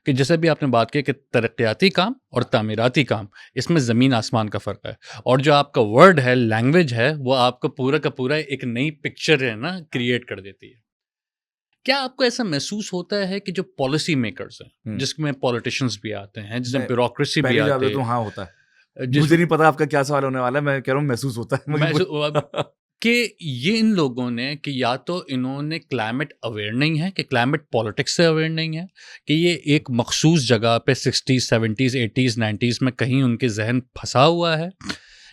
कि जैसे भी आपने बात की कि तरक्याती काम और तामीराती काम, इसमें ज़मीन आसमान का फ़र्क है, और जो आपका वर्ड है, लैंग्वेज है, वो आपको पूरा का पूरा एक नई पिक्चर है ना क्रिएट कर देती है। क्या आपको ऐसा महसूस होता है कि जो पॉलिसी मेकर्स हैं, जिसमें पॉलिटिशियंस भी आते हैं, जिसमें ब्यूरोक्रेसी भी आते हैं, हाँ होता है, मुझे नहीं पता आपका क्या सवाल होने वाला है, मैं कह रहा हूँ महसूस होता है कि ये इन लोगों ने कि या तो इन्होंने क्लाइमेट अवेयर नहीं है, कि क्लाइमेट पॉलिटिक्स से अवेयर नहीं है, कि ये एक मखसूस जगह पे 60s 70s 80s 90s में कहीं उनके जहन फंसा हुआ है,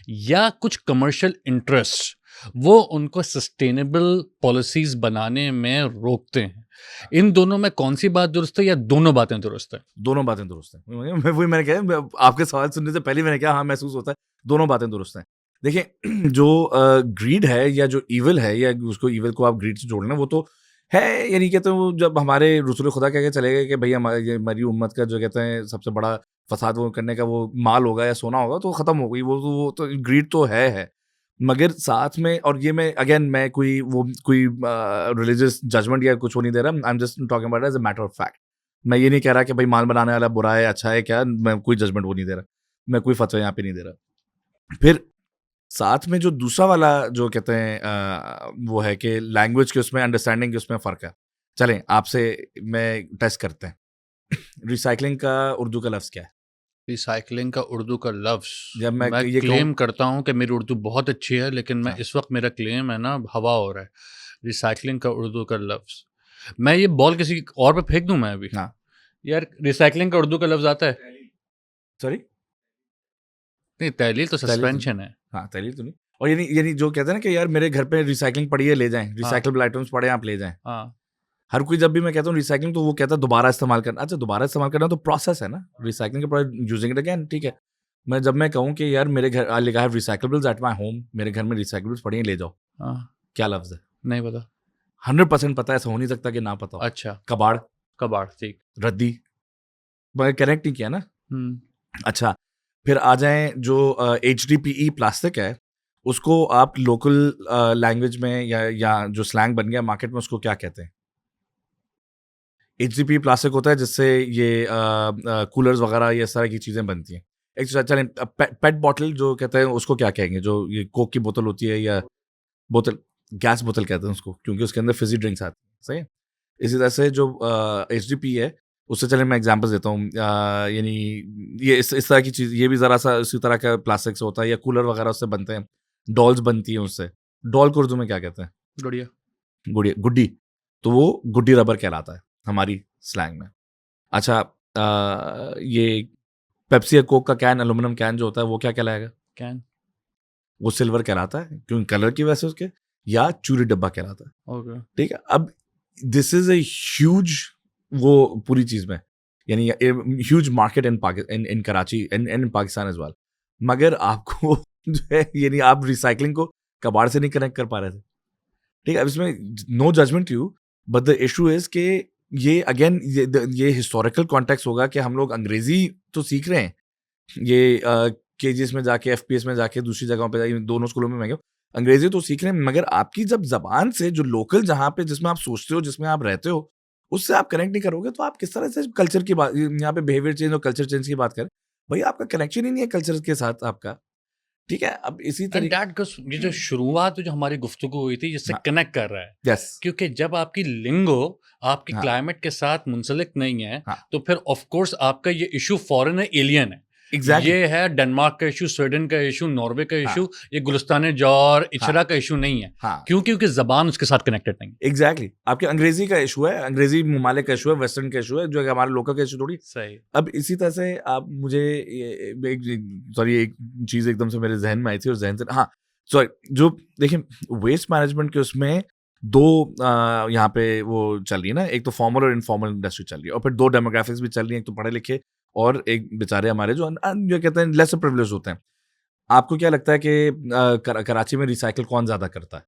या कुछ कमर्शियल इंटरेस्ट वो उनको सस्टेनेबल पॉलिसीज बनाने में रोकते हैं। इन दोनों में कौन सी बात दुरुस्त है, या दोनों बातें दुरुस्त है? दोनों बातें दुरुस्त हैं। वही मैंने कहा, आपके सवाल सुनने से पहले मैंने कहा हाँ महसूस होता है, दोनों बातें दुरुस्त हैं। देखिए जो ग्रीड है या जो ईविल है, या उसको ईविल को आप ग्रीड से जोड़ना, वो तो है, यानी कहते हैं जब हमारे रसूल खुदा कह के चले गए कि भैया हमारी उम्मत का जो कहते हैं सबसे बड़ा फसाद वो करने का वो माल होगा या सोना होगा, तो ख़त्म हो गई वो तो ग्रीड तो है। मगर साथ में, और ये मैं अगेन मैं कोई रिलीजियस जजमेंट या कुछ वो नहीं दे रहा, I am just talking about as a matter of fact. मैं ये नहीं कह रहा कि भाई माल बनाने वाला बुरा है अच्छा है क्या, मैं कोई जजमेंट वो नहीं दे रहा, मैं कोई फतवा यहाँ पे नहीं दे रहा। फिर साथ में जो दूसरा वाला जो कहते हैं वो है कि लैंग्वेज के उसमें, अंडरस्टैंडिंग के उसमें फ़र्क है। चलें आपसे मैं टेस्ट करते हैं रिसाइकलिंग का उर्दू का लफ्ज़ क्या है? रिसाइकलिंग का उर्दू का लफ्ज़, जब मैं मैं क्लेम करता हूँ कि मेरी उर्दू बहुत अच्छी है, लेकिन मैं इस वक्त मेरा क्लेम है ना हवा हो रहा है। रिसाइकलिंग का उर्दू का लफ्ज़, मैं ये बॉल किसी और पे फेंक दूं मैं अभी? हाँ यार रिसाइकलिंग का उर्दू का लफ्ज़ आता है? सॉरी नहीं, तहलील तो सस्पेंशन है। हाँ तहलील तो नहीं। और यानी जो कहते हैं ना कि यार मेरे घर पे रिसाइकलिंग पड़ी है ले जाएं, रिसाइकलेबल आइटम्स पड़े हैं आप ले जाएं। हाँ, हर कोई जब भी मैं कहता हूँ रिसाइकलिंग तो वो कहता है दोबारा इस्तेमाल करना। अच्छा दोबारा इस्तेमाल करना तो प्रोसेस है ना, रिसाइकलिंग के प्रोसेस यूजिंग इट अगेन, ठीक है। मैं जब मैं कहूँ कि यार मेरे घर I have recyclables at my home, मेरे घर में रिसाइकलेबल्स पड़ी हैं ले जाओ, क्या लफ्ज़ है? नहीं पता। 100% पता है, ऐसा हो नहीं सकता कि ना पता हो। अच्छा, कबाड़, कबाड़, ठीक। रद्दी, मैं कनेक्ट नहीं किया ना। अच्छा फिर आ जाएं जो HDPE प्लास्टिक है, उसको आप लोकल लैंग्वेज में या जो स्लैंग बन गया मार्केट में उसको क्या कहते हैं? HDPE प्लास्टिक होता है जिससे ये कूलर्स वगैरह ये इस तरह की चीज़ें बनती हैं। एक चलें पेट बॉटल जो कहते हैं उसको क्या कहेंगे? जो ये कोक की बोतल होती है या बोतल, गैस बोतल कहते हैं उसको, क्योंकि उसके अंदर फिजी ड्रिंक्स आती हैं, सही है। इसी तरह से जो HDPE है उससे चले मैं एग्जांपल देता हूँ, यानी ये इस तरह की चीज़, ये भी ज़रा सा इसी तरह का प्लास्टिक से होता है, या कूलर वगैरह उससे बनते हैं, डॉल्स बनती हैं उससे। डॉल को उर्दू में क्या कहते हैं? गुड़िया। गुड़िया, गुड्डी, तो वो गुड्डी रबर कहलाता है हमारी स्लैंग में। अच्छा ये पेप्सी या कोक का कैन, एल्यूमिनियम कैन जो होता है वो क्या कहलाएगा? कैन। वो सिल्वर कहलाता है क्योंकि कलर की वजह से उसके, या चूरी डब्बा कहलाता है। ओके। ठीक है। अब दिस इज a huge वो पूरी चीज में, यानी huge market in Karachi in Pakistan as well, मगर आपको जो है यानी आप रिसाइकलिंग को कबाड़ से नहीं कनेक्ट कर पा रहे थे। ठीक है, अब इसमें no judgment you, but the issue is कि ये अगेन ये हिस्टोरिकल कॉन्टेक्स्ट होगा कि हम लोग अंग्रेजी तो सीख रहे हैं, ये केजीएस में जाके, एफपीएस में जाके, दूसरी जगहों पे जाके, दोनों स्कूलों में मैं अंग्रेजी तो सीख रहे हैं, मगर आपकी जब जबान से जो लोकल जहाँ पे जिसमें आप सोचते हो, जिसमें आप रहते हो, उससे आप कनेक्ट नहीं करोगे, तो आप किस तरह से कल्चर की बात, यहाँ पे बिहेवियर चेंज और कल्चर चेंज की बात करें, भाई आपका कनेक्शन ही नहीं है कल्चर के साथ आपका। ठीक है, अब इसी एंड तरीके दैट ये जो शुरुआत जो हमारी गुफ्तगू हुई थी जिससे हाँ। कनेक्ट कर रहा है, यस, क्योंकि जब आपकी लिंगो आपकी हाँ। क्लाइमेट के साथ मुंसलिक नहीं है, हाँ। तो फिर ऑफ कोर्स आपका ये इशू फॉरेन है, एलियन है। एग्जैक्टली, ये है डेनमार्क का इशू, स्वीडन का इशू, नॉर्वे का हाँ। इशू, ये गुलिस्तान जौर इचरा हाँ। का इशू नहीं है। हाँ, क्यों? क्योंकि जबान उसके साथ कनेक्टेड नहीं है। एग्जैक्टली, आपके अंग्रेजी का इशू है, अंग्रेजी ममालिक का इशू है, वेस्टर्न का इशू है, जो है हमारे लोकल का इशू थोड़ी। सही। अब इसी तरह से आप मुझे सॉरी एक चीज एकदम से मेरे जहन में आई थी और जहन से, हाँ सॉरी, जो देखिए वेस्ट मैनेजमेंट के उसमें दो यहाँ पे वो चल रही है ना, एक तो फॉर्मल और इनफॉर्मल इंडस्ट्री चल रही है, और फिर दो डेमोग्राफिक्स भी चल रही है, एक तो पढ़े लिखे और एक बेचारे हमारे जो कहते हैं लेस प्रिविलेज होते हैं। आपको क्या लगता है कि कराची में रिसाइकिल कौन ज्यादा करता है?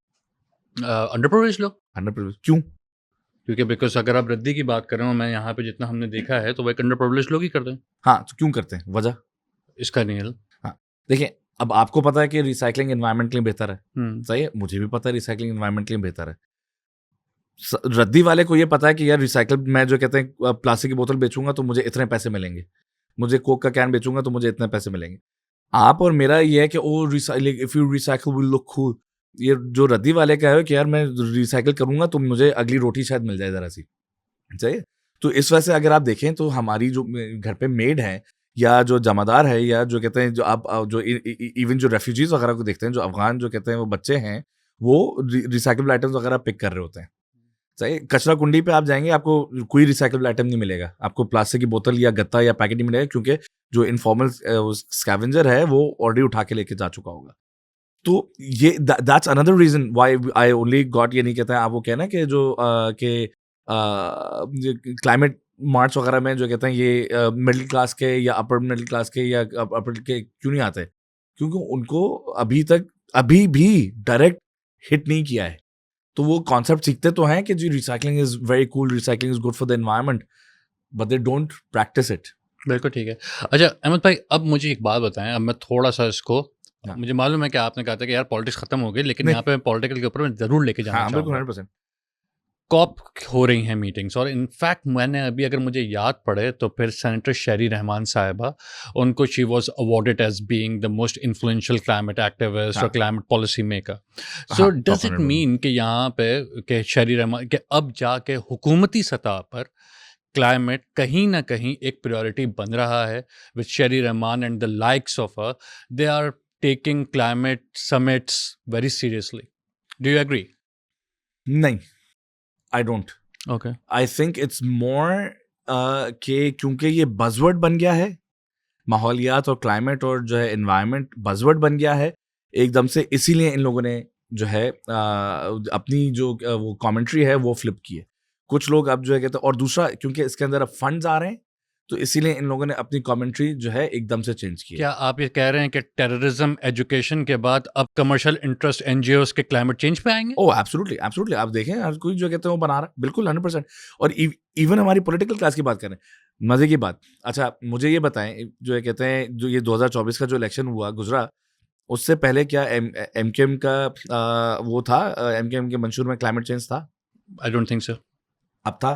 अंडर प्रिविलेज्ड लोग। अंडर प्रिविलेज क्यों? क्योंकि बिकॉज अगर आप रद्दी की बात कर रहे हो, मैं यहाँ पे जितना हमने देखा है तो वह अंडर प्रिविलेज्ड लोग ही करते हैं। हाँ, तो क्यों करते हैं, वजह? इसका नहीं हल। हाँ, देखिए अब आपको पता है कि रिसाइकलिंग एनवायरनमेंट के लिए बेहतर है, सही है, मुझे भी पता है रिसाइकलिंग एनवायरनमेंट के लिए बेहतर है। रद्दी वाले को ये पता है कि यार रिसाइकल, मैं जो कहते हैं प्लास्टिक की बोतल बेचूंगा तो मुझे इतने पैसे मिलेंगे, मुझे कोक का कैन बेचूंगा तो मुझे इतने पैसे मिलेंगे। आप और मेरा ये है कि oh recycle, if you recycle will look cool. ये जो रद्दी वाले का है कि यार मैं रिसाइकल करूंगा तो मुझे अगली रोटी शायद मिल जाए जरा सी, सही है। तो इस वजह से अगर आप देखें तो हमारी जो घर पे मेड है या जो जमादार है या जो कहते हैं जो आप जो इवन जो रेफ्यूजीज वगैरह को देखते हैं, जो अफगान जो कहते हैं वो बच्चे हैं, वो रिसाइकलेबल आइटम्स वगैरह पिक कर रहे होते हैं, सही। कचरा कुंडी पे आप जाएंगे, आपको कोई रिसाइकलेबल आइटम नहीं मिलेगा, आपको प्लास्टिक की बोतल या गत्ता या पैकेट नहीं मिलेगा, क्योंकि जो इनफॉर्मल स्कैवेंजर है वो ऑलरेडी उठा के लेके जा चुका होगा। तो ये that's another reason why I only got, ये नहीं कहता है आप वो कहना कि जो क्लाइमेट मार्च वगैरह में जो कहते हैं ये मिडिल क्लास के या अपर मिडिल क्लास के या अपर के क्यों नहीं आते, क्योंकि उनको अभी भी डायरेक्ट हिट नहीं किया है। तो वो कॉन्सेप्ट सीखते तो हैं कि जी recycling is very cool, recycling is good for the environment, but they don't practice it. बिल्कुल ठीक है। अच्छा अहमद भाई, अब मुझे एक बात बताएं, अब मैं थोड़ा सा इसको, हाँ। मुझे मालूम है कि आपने कहा था कि यार पॉलिटिक्स खत्म हो गई, लेकिन नहीं। यहाँ पे पॉलिटिकल के ऊपर मैं जरूर लेके जाना हाँ, बिल्कुल चाहूँगा। 100%। कॉप हो रही हैं मीटिंग्स, और इनफैक्ट मैंने अभी, अगर मुझे याद पड़े तो फिर सेनेटर शेरी रहमान साहिबा, उनको she was awarded as being the most influential climate activist और हाँ। Climate policy maker. सो हाँ, डज top इट 100%। मीन कि यहाँ पे कि शेरी रहमान के अब जाके हुकूमती सतह पर क्लाइमेट कहीं ना कहीं एक प्रायोरिटी बन रहा है, with Sherry Rehman and the likes of her, they are taking climate summits very seriously. Do you agree? नहीं, I don't. Okay. I think it's more कि क्योंकि ये बजवर्ड बन गया है, माहौलियात और क्लाइमेट और जो है एनवायरनमेंट बजवर्ड बन गया है एकदम से, इसीलिए इन लोगों ने जो है अपनी जो वो कमेंट्री है वो फ्लिप की है। कुछ लोग अब जो है कहते हैं, और दूसरा क्योंकि इसके अंदर अब फंड्स आ रहे हैं, तो इसीलिए इन लोगों ने अपनी कमेंट्री जो है एकदम से चेंज की है। क्या आप ये कह रहे हैं कि टेररिज्म एजुकेशन के बाद अब कमर्शियल इंटरेस्ट एनजीओस के क्लाइमेट चेंज पे आएंगे? ओह एब्सोल्युटली, एब्सोल्युटली। आप देखें हर कोई जो कहते हैं वो बना रहा है, बिल्कुल 100%। और इवन हमारी पॉलिटिकल क्लास की बात करें, मजे की बात। अच्छा मुझे ये बताएं, जो ये कहते हैं जो ये 2024 का जो इलेक्शन हुआ गुजरा, उससे पहले क्या एमकेएम का वो था, एमकेएम के मंशूर में क्लाइमेट चेंज था? I don't think so. अब था?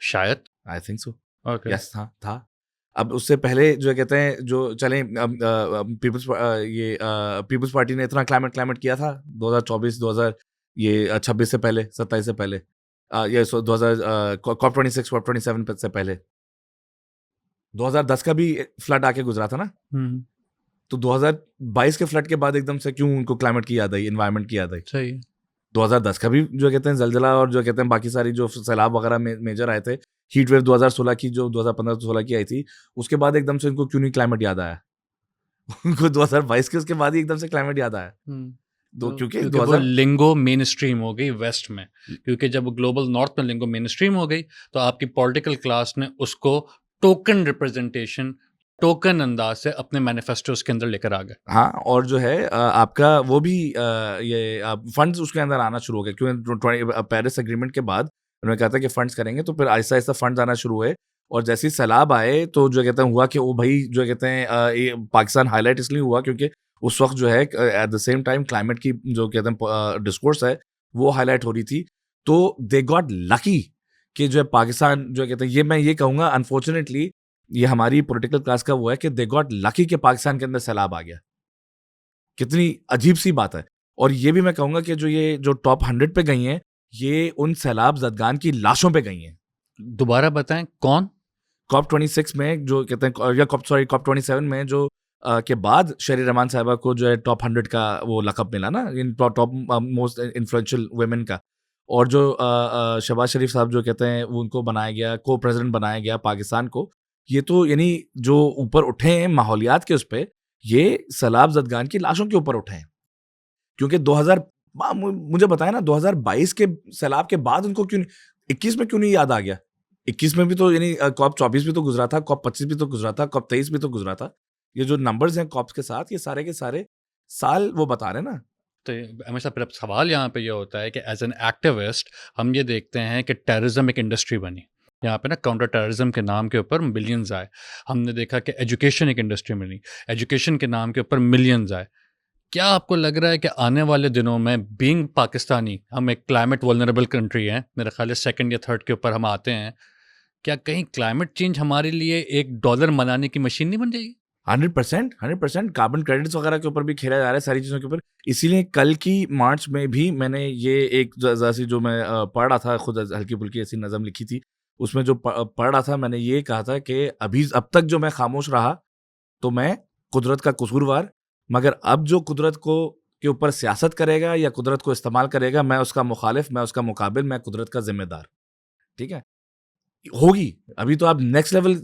शायद। I think so, okay. Yes था। अब उससे पहले जो कहते हैं जो चले पीपल्स पार्टी ने इतना क्लाइमेट किया था 2024 2000 ये 26 से पहले, 27 से पहले, ये 2000 कॉप 26 कॉप 27 से पहले 2010 का भी फ्लड आके गुजरा था ना। तो 2022 के फ्लड के बाद एकदम से क्यों उनको क्लाइमेट की याद आई, एनवायरनमेंट की याद आई? सही। 2010 का भी जो कहते हैं जलजला और जो कहते हैं बाकी सारी जो सैलाब वगैरह मेजर आए थे, हीट वेव 2016 की जो 2015-16 की आई थी, उसके बाद एकदम से उनको क्यों नहीं क्लाइमेट याद आया? उनको 2022 के उसके बाद ही एकदम से क्लाइमेट याद आया, तो क्योंकि क्योंकि वो लिंगो मेन स्ट्रीम हो गई वेस्ट में, क्योंकि जब ग्लोबल नॉर्थ में लिंगो मेन स्ट्रीम हो गई तो आपकी पॉलिटिकल क्लास ने उसको टोकन रिप्रेजेंटेशन, टोकन अंदाज से अपने मैनिफेस्टोस के अंदर लेकर आ गए। हाँ, और जो है आपका वो भी ये फंड्स उसके अंदर आना शुरू हो गए, क्योंकि पेरिस एग्रीमेंट के बाद उन्होंने कहा था कि फंड्स करेंगे, तो फिर आहिस्ता आहिस्ता फंड्स आना शुरू हुए। और जैसे ही सैलाब आए तो जो कहते हैं हुआ कि वो भाई जो कहते हैं ये पाकिस्तान हाईलाइट इसलिए हुआ क्योंकि उस वक्त जो है at the same time climate की जो कहते हैं डिस्कोर्स है वो हाईलाइट हो रही थी। तो दे गॉट लकी कि जो है पाकिस्तान जो कहते हैं, ये मैं ये कहूँगा अनफॉर्चुनेटली ये हमारी पॉलिटिकल क्लास का वो है कि दे गॉट लकी के पाकिस्तान के अंदर सैलाब आ गया। कितनी अजीब सी बात है। और ये भी मैं कहूँगा कि जो टॉप 100 पे गई हैं, ये उन सैलाब ज़दगान की लाशों पे गई हैं। दोबारा बताएं कौन? कॉप 26 में जो कहते हैं, या कॉप 27 में जो के बाद शेरी रहमान साहिबा को जो है टॉप 100 का वो लक़ब मिला ना, इन टॉप मोस्ट इन्फ्लुएंशियल वुमेन का। और जो शहबाज शरीफ साहब जो कहते हैं वो उनको बनाया गया, को प्रेसिडेंट बनाया गया पाकिस्तान को। ये तो यानी जो ऊपर उठे हैं माहौलियात के उस पे, ये सैलाब ज़दगान की लाशों के ऊपर उठे हैं। क्योंकि 2000 मुझे बताया ना 2022 के सैलाब के बाद उनको क्यों 21 में क्यों नहीं याद आ गया? 21 में भी तो यानी कॉप 24 भी तो गुजरा था, कॉप 25 भी तो गुजरा था, कॉप 23 भी तो गुजरा था। ये जो नंबर्स हैं कॉप्स के साथ, ये सारे के सारे साल वो बता रहे हैं ना। तो हमेशा फिर अब सवाल यहाँ पे ये होता है कि एज एन एक्टिविस्ट हम ये देखते हैं कि टेररिज्म एक इंडस्ट्री बनी, यहाँ पे ना काउंटर टेररिज्म के नाम के ऊपर मिलियंस आए। हमने देखा कि एजुकेशन एक इंडस्ट्री बनी, एजुकेशन के नाम के ऊपर मिलियंस आए। क्या आपको लग रहा है कि आने वाले दिनों में बीइंग पाकिस्तानी, हम एक क्लाइमेट वल्नरेबल कंट्री हैं, मेरा ख्याल है 2nd या 3rd के ऊपर हम आते हैं, क्या कहीं क्लाइमेट चेंज हमारे लिए एक डॉलर मनाने की मशीन नहीं बन जाएगी? 100% कार्बन क्रेडिट्स वगैरह के ऊपर भी खेला जा रहा है, सारी चीज़ों के ऊपर। इसीलिए कल की मार्च में भी मैंने ये एक जैसी जो मैं पढ़ रहा था, खुद हल्की फुल्की ऐसी नज़म लिखी थी, उसमें जो पढ़ रहा था मैंने ये कहा था कि अभी अब तक जो मैं खामोश रहा तो मैं कुदरत का कसूरवार, मगर अब जो कुदरत को के ऊपर सियासत करेगा या कुदरत को इस्तेमाल करेगा, मैं उसका मुखालिफ, मैं उसका मुकाबिल, मैं कुदरत का जिम्मेदार। ठीक है, होगी। अभी तो आप नेक्स्ट लेवल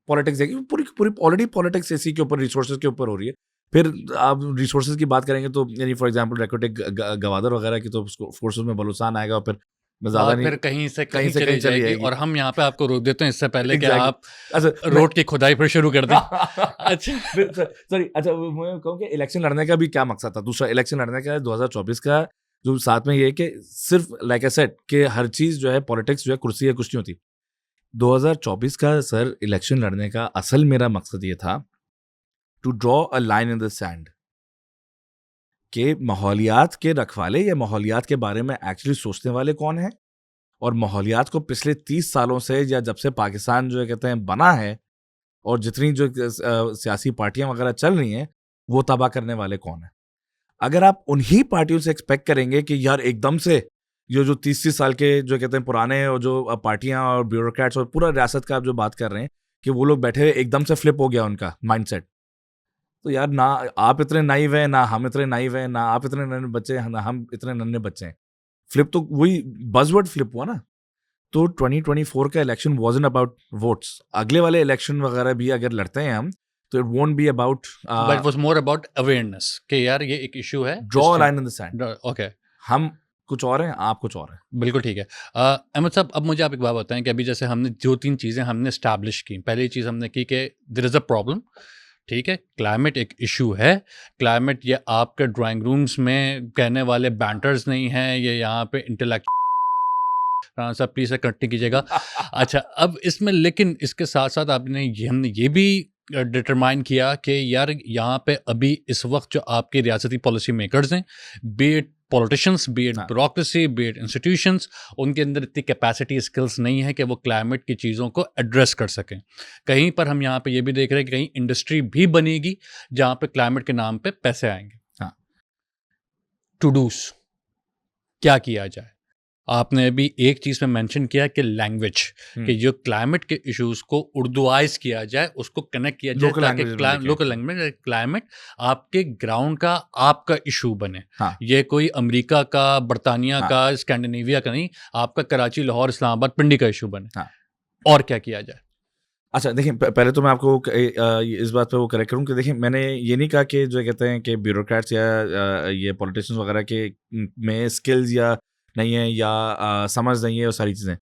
पॉलिटिक्स देखिए, पूरी पूरी ऑलरेडी पॉलिटिक्स इसी के ऊपर, रिसोर्सेज के ऊपर हो रही है। फिर आप रिसोर्सेज की बात करेंगे तो यानी फॉर एग्जांपल डेकोरेटिक गवादर वगैरह की तो उसको फोर्सेस में बलूचिस्तान आएगा और फिर ज़्यादा नहीं, फिर कहीं से कहीं कहीं चली जाएगी। और हम यहाँ पे आपको रोक देते हैं इससे पहले कि आप अच्छा रोड की खुदाई फिर शुरू कर दें। अच्छा सॉरी, अच्छा मैं कहूँ कि इलेक्शन लड़ने का भी क्या मकसद था? दूसरा इलेक्शन लड़ने का 2024 का जो साथ में ये है कि सिर्फ लाइक आई सेड कि हर चीज़ जो है पॉलिटिक्स जो है कुर्सी है कुछ नहीं होती। 2024 का सर इलेक्शन लड़ने का असल मेरा मकसद ये था to draw a line in the sand कि माहौलियात के रखवाले या माहौलियात के बारे में एक्चुअली सोचने वाले कौन है, और माहौलियात को पिछले 30 सालों से या जब से पाकिस्तान जो कहते हैं बना है और जितनी जो सियासी पार्टियां वगैरह चल रही हैं वो तबाह करने वाले कौन है। अगर आप उन्हीं पार्टियों से एक्सपेक्ट करेंगे कि यार एकदम से ये जो 30 साल के जो कहते हैं पुराने और जो पार्टियां और ब्यूरोक्रेट्स और पूरा रियासत का आप जो बात कर रहे हैं कि वो लोग बैठे एकदम से फ्लिप हो गया उनका माइंडसेट, तो यार ना आप इतने नाइव हैं, ना हम इतने नाइव हैं, ना आप इतने नन्हे बच्चे हैं, ना हम इतने नन्हे बच्चे हैं। फ्लिप तो वही बज़वर्ड फ्लिप हुआ ना। तो 2024 का इलेक्शन वाज़न्ट अबाउट वोट्स। अगले वाले इलेक्शन वगैरह भी अगर लड़ते हैं हम तो it won't be about, but was more about awareness कि यार ये एक इशू है, draw line in the sand. Okay, हम कुछ और हैं, आप कुछ और हैं। बिल्कुल ठीक है। अहमद साहब, अब मुझे आप एक बात बताएं कि अभी जैसे हमने 2-3 चीज़ें हमने इस्टेब्लिश की। पहली चीज़ हमने की कि देयर इज़ अ प्रॉब्लम, ठीक है, क्लाइमेट एक इशू है। क्लाइमेट ये आपके ड्राइंग रूम्स में कहने वाले बैंटर्स नहीं हैं, ये यहाँ पे इंटेलेक्चुअल साहब प्लीज़ कट कीजिएगा। अच्छा, अब इसमें लेकिन इसके साथ साथ हमने ये भी डिटरमाइन किया कि यार यहाँ पे अभी इस वक्त जो आपके रियासती पॉलिसी मेकर्स हैं, B it politicians, B it bureaucracy, B it institutions, उनके अंदर इतनी कैपेसिटी स्किल्स नहीं है कि वो क्लाइमेट की चीज़ों को एड्रेस कर सकें। कहीं पर हम यहाँ पे ये भी देख रहे हैं कि कहीं इंडस्ट्री भी बनेगी जहाँ पे क्लाइमेट के नाम पे पैसे आएंगे। हाँ, टू डूस क्या किया जाए? आपने अभी एक चीज़ में मेंशन किया कि लैंग्वेज, कि जो क्लाइमेट के इश्यूज को उर्दूआइज किया जाए, उसको कनेक्ट किया जाए ताकि लोकल लैंग्वेज क्लाइमेट आपके ग्राउंड का आपका इशू बने। हाँ, ये कोई अमेरिका का, बरतानिया का, स्कैंडिनेविया का नहीं, आपका कराची, लाहौर, इस्लामाबाद, पिंडी का इशू बने। हाँ, और क्या किया जाए? अच्छा देखिए, पहले तो मैं आपको इस बात पे वो करेक्ट करूँ कि देखिए, मैंने ये नहीं कहा कि जो कहते हैं कि ब्यूरोक्रेट्स या ये पॉलिटिशियंस वगैरह के में स्किल्स या नहीं है या समझ नहीं है, वो सारी चीज़ें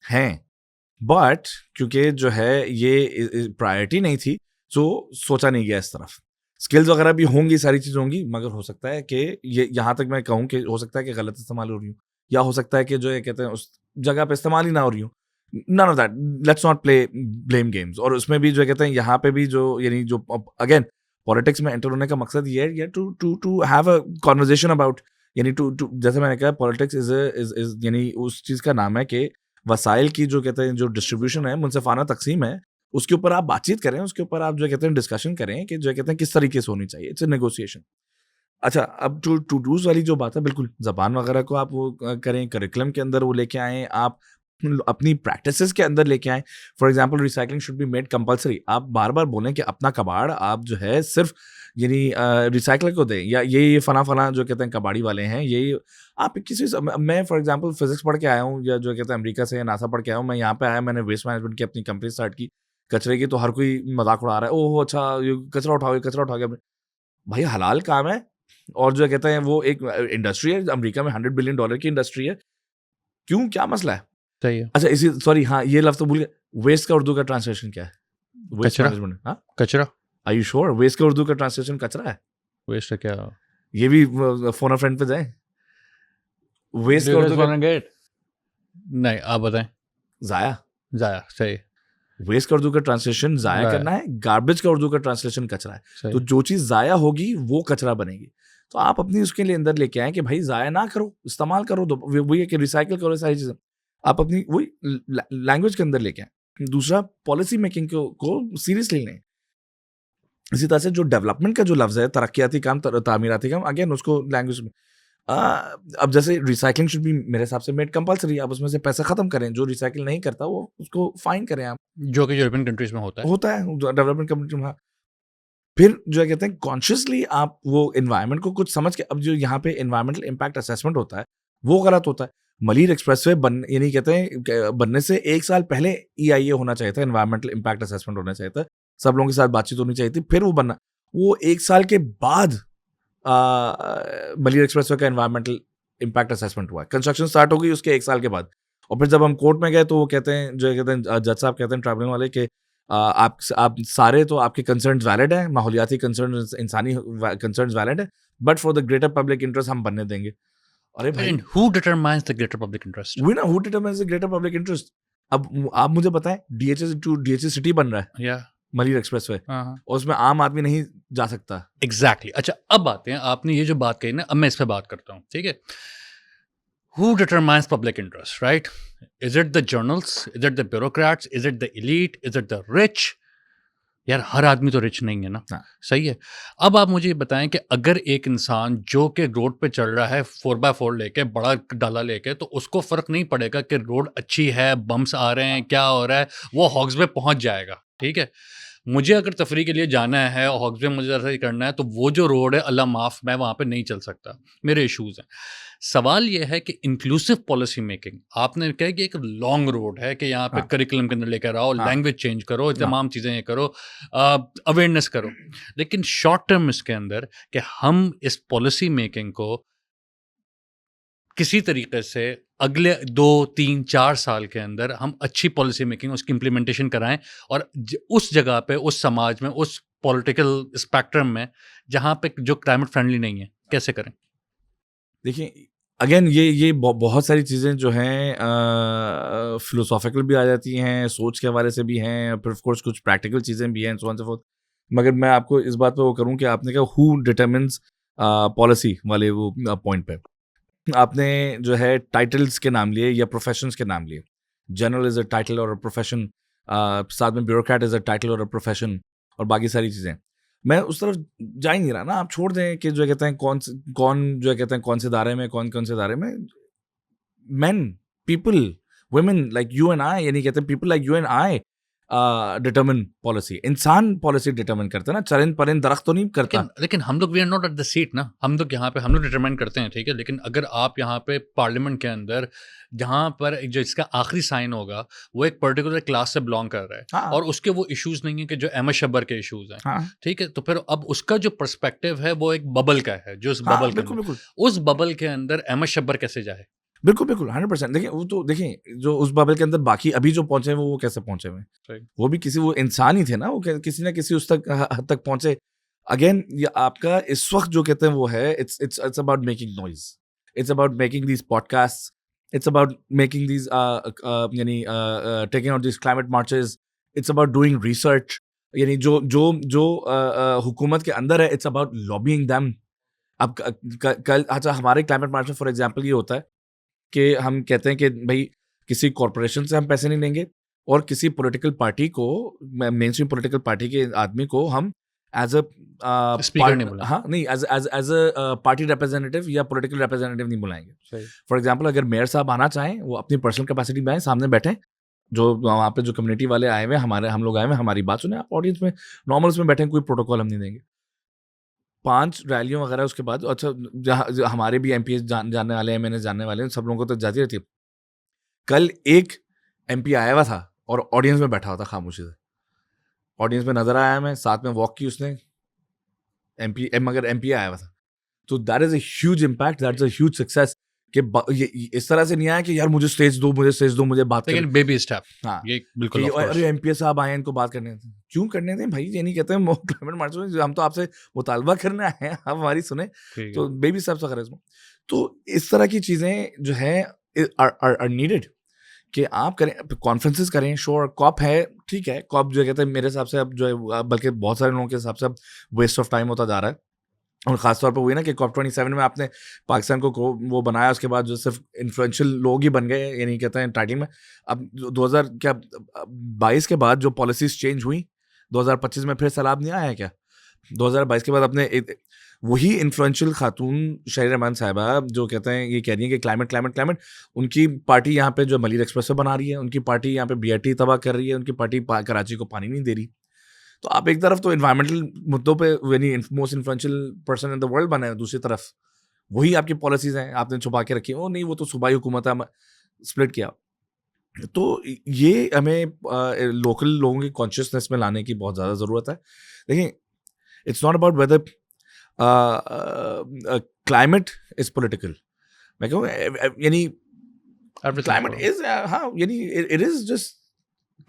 हैं। बट क्योंकि जो है ये प्रायोरिटी नहीं थी, तो सोचा नहीं गया इस तरफ। स्किल्स वगैरह भी होंगी, सारी चीज़ें होंगी, मगर हो सकता है कि ये यहाँ तक मैं कहूँ कि हो सकता है कि गलत इस्तेमाल हो रही हूँ, या हो सकता है कि जो ये कहते हैं उस जगह पे इस्तेमाल ही ना हो रही हूँ। None of that, let's not play blame games. और उसमें भी जो कहते हैं यहाँ पे भी जो यानी जो अगेन पॉलिटिक्स में एंटर होने का मकसद ये है to to to have a conversation about, यानी टू टू जैसे मैंने कहा पॉलिटिक्स इज यानी उस चीज़ का नाम है कि वसाइल की जो कहते हैं जो डिस्ट्रीब्यूशन है, मुनसिफाना तकसीम है, उसके ऊपर आप बातचीत करें, उसके ऊपर आप जो कहते हैं डिस्कशन करें कि जो कहते हैं किस तरीके से होनी चाहिए। It's a negotiation. अच्छा, अब जो टू डूज़ वाली जो बात है, बिल्कुल ज़बान वगैरह को आप वो करें, करिकुलम के अंदर वो लेके आएँ, आप अपनी प्रैक्टिसेस के अंदर लेके आएँ। For example recycling should be made compulsory. आप बार-बार बोलें कि अपना कबाड़ आप जो है सिर्फ़ यानी रिसाइकलर को दें, या ये फलाँ-फलाँ जो कहते हैं कबाड़ी वाले हैं, ये आप किसी से मैं फॉर एग्ज़ाम्पल फिज़िक्स पढ़ के आया हूँ, या जो कहते हैं अमेरिका से या नासा पढ़ के आया हूँ, मैं यहाँ पे आया, मैंने वेस्ट मैनेजमेंट की अपनी कंपनी स्टार्ट की, कचरे की, तो हर कोई मज़ाक उड़ा रहा है, ओह! अच्छा, ये कचरा उठाओ, ये कचरा उठाओ। भाई हलाल काम है, और जो कहते हैं वो एक इंडस्ट्री है, अमेरिका में $100 बिलियन की इंडस्ट्री है। क्यों, क्या मसला है? सही है। अच्छा, इसी सॉरी, हाँ, ये लफ्ज़ तो भूल गया। वेस्ट का उर्दू का ट्रांसलेशन क्या है? वेस्ट कचरा। मैनेजमेंट, हाँ? कचरा। Are you sure? वेस्ट का उर्दू का ट्रांसलेशन कचरा है? वेस्ट क्या? ये भी फ़ोन अ फ्रेंड पे जाएँ। वेस्ट Do का you उर्दू guys का wanna get? नहीं, आप बताएं। ज़ाया। जाया। सही। वेस्ट का उर्दू का ट्रांसलेशन ज़ाया जाया। करना है, गार्बेज का उर्दू का ट्रांसलेशन कचरा है। तो सही। जो चीज़ ज़ाया होगी, वो कचरा बनेगी। तो आप अपनी उसके लिए अंदर लेके आएँ कि भाई ज़ाया ना करो, इस्तेमाल करो, दो वही है कि रिसाइकिल करो, सारी चीज़ें। आप अपनी वही लैंग्वेज के अंदर लेके आएँ। दूसरा, पॉलिसी मेकिंग को सीरियसली लें। इसी तरह से जो डेवलपमेंट का जो लफ्ज़ है, तरक्कियाती काम, तामीराती काम, अगेन उसको लैंग्वेज में अ, अब जैसे रिसाइक्लिंग शुड बी मेरे हिसाब से मेड कंपल्सरी। आप उसमें से पैसा खत्म करें, जो रिसाइकिल नहीं करता वो उसको फाइन करें आप। जो कि यूरोपियन कंट्रीज में होता है। होता है डेवलपमेंट कम्युनिटी में, हाँ। फिर जो है कहते हैं कॉन्शियसली आप वो एनवायरनमेंट को कुछ समझ के, अब जो यहाँ पे एनवायरमेंटल इम्पैक्ट असेसमेंट होता है, वो गलत होता है। मलीर एक्सप्रेसवे यानी कहते हैं बनने से 1 साल पहले EIA होना चाहिए था, एनवायरमेंटल इम्पैक्ट असेसमेंट होना चाहिए था। सब लोगों के साथ बातचीत होनी चाहिए थी, फिर वो बनना। वो 1 साल के बाद मलीर एक्सप्रेसवे का एनवायरमेंटल इम्पैक्ट असेसमेंट हुआ है। कंस्ट्रक्शन स्टार्ट हो गई उसके 1 साल के बाद। और फिर जब हम कोर्ट में गए, तो वो कहते हैं, जो कहते हैं जज साहब कहते हैं ट्राइब्यूनल वाले, कि आप सारे तो आपके कंसर्न्स वैलिड हैं, माहौलियाती कंसर्न्स, इंसानी कंसर्न्स वैलिड है, but for the greater public interest हम बनने देंगे। अरे भाई, And who determines the greater public interest? वही ना, who determines the greater public interest? अब आप मुझे बताएं, DHS टू DHS सिटी बन रहा है, Yeah. मलीर एक्सप्रेसवे, हाँ। और उसमें आम आदमी नहीं जा सकता। एग्जैक्टली। अच्छा, अब आते हैं, आपने ये जो बात कही ना, अब मैं इस पे बात करता हूँ, ठीक है। Who determines public interest, right? Is it the journals? Is it the bureaucrats? Is it the elite? Is it the rich? यार, हर आदमी तो रिच नहीं है ना। हाँ। सही है। अब आप मुझे बताएं कि अगर एक इंसान जो कि रोड पे चल रहा है 4x4 लेके, बड़ा डाला लेके, तो उसको फर्क नहीं पड़ेगा कि रोड अच्छी है, बम्स आ रहे हैं, क्या हो रहा है, वो हॉग्स पे पहुंच जाएगा। ठीक है। मुझे अगर तफरी के लिए जाना है और हॉग्स पे मुझे ऐसा ही करना है, तो वो जो रोड है, अल्लाह माफ़, मैं वहाँ पे नहीं चल सकता, मेरे इश्यूज़ हैं। सवाल ये है कि इंक्लूसिव पॉलिसी मेकिंग, आपने कहा कि एक लॉन्ग रोड है कि यहाँ पे हाँ। करिकुलम के अंदर लेकर आओ, हाँ। लैंग्वेज चेंज करो, हाँ। तमाम चीज़ें ये करो, अवेयरनेस करो, लेकिन शॉर्ट टर्म इसके अंदर कि हम इस पॉलिसी मेकिंग को किसी तरीके से अगले 2, 3, 4 साल के अंदर हम अच्छी पॉलिसी मेकिंग, उसकी इम्प्लीमेंटेशन कराएं, और उस जगह पे, उस समाज में, उस पॉलिटिकल स्पेक्ट्रम में जहाँ पे जो क्लाइमेट फ्रेंडली नहीं है, कैसे करें? देखिए, अगेन ये बहुत सारी चीज़ें जो हैं फिलोसॉफिकल भी आ जाती हैं, सोच के हवाले से भी हैं, फिर ऑफ कोर्स कुछ प्रैक्टिकल चीज़ें भी हैं, सो ऑन सो फोर्थ। मगर मैं आपको इस बात पे वो करूँ कि आपने कहा हु डिटरमिन्स पॉलिसी वाले वो पॉइंट पे, आपने जो है टाइटल्स के नाम लिए या प्रोफेशंस के नाम लिए। जनरल इज़ अ टाइटल और अ प्रोफेशन, साथ में ब्यूरोक्रेट इज़ अ टाइटल और अ प्रोफेशन, और बाकी सारी चीज़ें। मैं उस तरफ जा ही नहीं रहा ना, आप छोड़ दें कि जो कहते हैं कौन जो है कहते हैं कौन से दायरे में, कौन से दायरे में। Main, people, women like you and I, यानी कहते हैं people like you and I determine policy, इंसान पॉलिसी डिटरमिन करते हैं ना, चरिंद परिंद दरख्त तो नहीं करता। लेकिन हम लोग we are not at the seat ना, हम लोग यहाँ पे हम लोग डिटरमाइन करते हैं, ठीक है। लेकिन अगर आप यहाँ पे पार्लियामेंट के अंदर जहाँ पर जो इसका आखिरी साइन होगा वो एक पर्टिकुलर क्लास से बिलोंग कर रहा है, हाँ और उसके वो इश्यूज नहीं है कि जो अहमद शब्बर के इश्यूज हैं, हाँ ठीक है। तो फिर अब उसका जो पर्सपेक्टिव है वो एक बबल का है, जो उस हाँ, बबल के बिल्कुल अंदर, बिल्कुल उस बबल के अंदर अहमद शब्बर कैसे जाए? बिल्कुल बिल्कुल 100%। देखिए वो तो देखिए जो उस बबल के अंदर बाकी अभी जो पहुंचे हैं वो कैसे पहुंचे हुए हैं? Right. वो भी किसी वो इंसान ही थे ना, वो किसी ना किसी उस तक हद तक पहुंचे। अगेन ये आपका इस वक्त जो कहते हैं वो है, it's about making noise, it's about making these podcast, it's about making these यानी taking out these climate marches, it's about doing research. यानी जो जो जो हुकूमत के अंदर है, इट्स अबाउट लॉबिंग देम। अब कल अच्छा हमारे क्लाइमेट मार्च में फॉर एग्जांपल ये होता है कि हम कहते हैं कि भाई किसी कॉरपोरेशन से हम पैसे नहीं लेंगे, और किसी पॉलिटिकल पार्टी को, मेन स्ट्रीम पॉलिटिकल पार्टी के आदमी को हम एज अ Speaker नहीं बुलाएंगे। हाँ नहीं, एज अ पार्टी रिप्रेजेंटेटिव या पॉलिटिकल रिप्रेजेंटेटिव नहीं बुलाएंगे। सही। फॉर एग्जांपल अगर मेयर साहब आना चाहें, वो अपनी पर्सनल कैपेसिटी में आए, सामने बैठे, जो वहाँ पे जो कम्युनिटी वाले आए हुए, हम लोग आए हुए, हमारी बात सुने, आप ऑडियंस में नॉर्मल्स में बैठे, कोई प्रोटोकॉल हम नहीं देंगे। 5 रैलियों वगैरह उसके बाद, अच्छा जहाँ हमारे भी एमपी जानने वाले हैं, मैंने जानने वाले हैं, सब लोगों को तो जाती रहती है। कल एक एमपी आया हुआ था और ऑडियंस में बैठा हुआ था खामोशी से, ऑडियंस में नजर आया, मैं साथ में वॉक की उसने, मगर एमपी आया हुआ था। तो that is a huge impact, that is a huge success कि ये इस तरह से नहीं आया कि यार मुझे स्टेज दो, मुझे बात लेकिन करनी। बेबी स्टेप, हाँ ये बिल्कुल कि of course। अरे एमपी साहब आए, इनको बात करने थे। क्यों करने थे भाई? ये नहीं कहते हैं क्लाइमेट मार्च में हम तो आपसे मुतालबा करने आए हैं, आप हमारी सुने। ठीक तो है। बेबी स्टेप्स वगैरह इसमें, तो इस तरह की चीजें जो है आर नीडेड कि आप करें, कॉन्फ्रेंसेस करें, श्योर। कॉप है, ठीक है, कॉप जो कहते हैं मेरे हिसाब से अब जो है, बल्कि बहुत सारे लोगों के हिसाब से अब वेस्ट ऑफ टाइम होता जा रहा है। और खासतौर पर हुई ना कि कॉप 27 में आपने पाकिस्तान को वो बनाया, उसके बाद जो सिर्फ इन्फ्लुएंशियल लोग ही बन गए, यानी कहते हैं टाइटल में। अब 2022 के बाद जो पॉलिसीज चेंज हुई, 2025 में फिर सैलाब नहीं आया है क्या? 2022 के बाद अपने वही इन्फ्लुएंशियल खातून शहर रहमान साहिबा जो कहते हैं, ये कह रही है कि क्लाइमेट, उनकी पार्टी यहाँ पे जो मलिर एक्सप्रेसवे बना रही है, उनकी पार्टी यहाँ पे BRT तबाह कर रही है, उनकी पार्टी कराची को पानी नहीं दे रही। तो आप एक तरफ तो इन्वायरमेंटल मुद्दों पे यानी most influential person in the world बने हैं, दूसरी तरफ वही आपकी पॉलिसीज हैं, आपने छुपा के रखी। ओ नहीं, वो तो सूबाई हुकूमत है, स्प्लिट किया। तो ये हमें लोकल लोगों की कॉन्शियसनेस में लाने की बहुत ज़्यादा ज़रूरत है। देखिए, it's not about whether climate is political. मैं कहूँ यानी क्लाइमेट इज, हाँ यानी it is just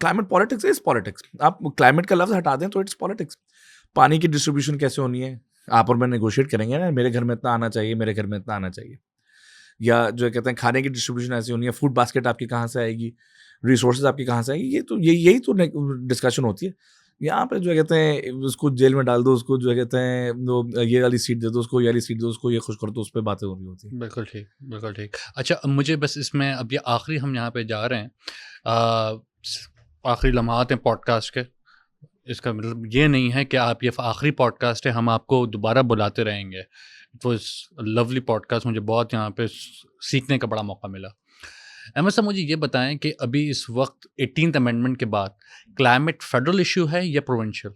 climate politics is politics. आप क्लाइमेट का लफ्ज हटा दें तो इट्स पॉलिटिक्स। पानी की डिस्ट्रीब्यूशन कैसे होनी है, आप और मैं नेगोशिएट करेंगे ना, मेरे घर में इतना आना चाहिए, मेरे घर में इतना आना चाहिए। या जो कहते हैं खाने की डिस्ट्रीब्यूशन ऐसी होनी है, फूड बास्केट आपकी कहाँ से आएगी, रिसोर्सेज आपकी कहाँ से आएगी, ये तो यही तो डिस्कशन होती है। यहाँ पे जो कहते हैं उसको जेल में डाल दो, उसको जो कहते हैं वो ये वाली सीट दे दो, उसको ये वाली सीट दो, उसको ये खुश कर दो, उस पर बातें हो रही होती है। बिल्कुल ठीक, बिल्कुल ठीक। अच्छा, मुझे बस इसमें अब ये आखिरी हम यहाँ पे जा रहे हैं, आखिरी लम्हात हैं पॉडकास्ट के। इसका मतलब ये नहीं है कि आप ये आखिरी पॉडकास्ट है, हम आपको दोबारा बुलाते रहेंगे। इट वॉज लवली पॉडकास्ट, मुझे बहुत यहाँ पे सीखने का बड़ा मौका मिला। अहमद साहब, मुझे ये बताएं कि अभी इस वक्त 18th अमेंडमेंट के बाद क्लाइमेट फेडरल इशू है या प्रोविंशियल?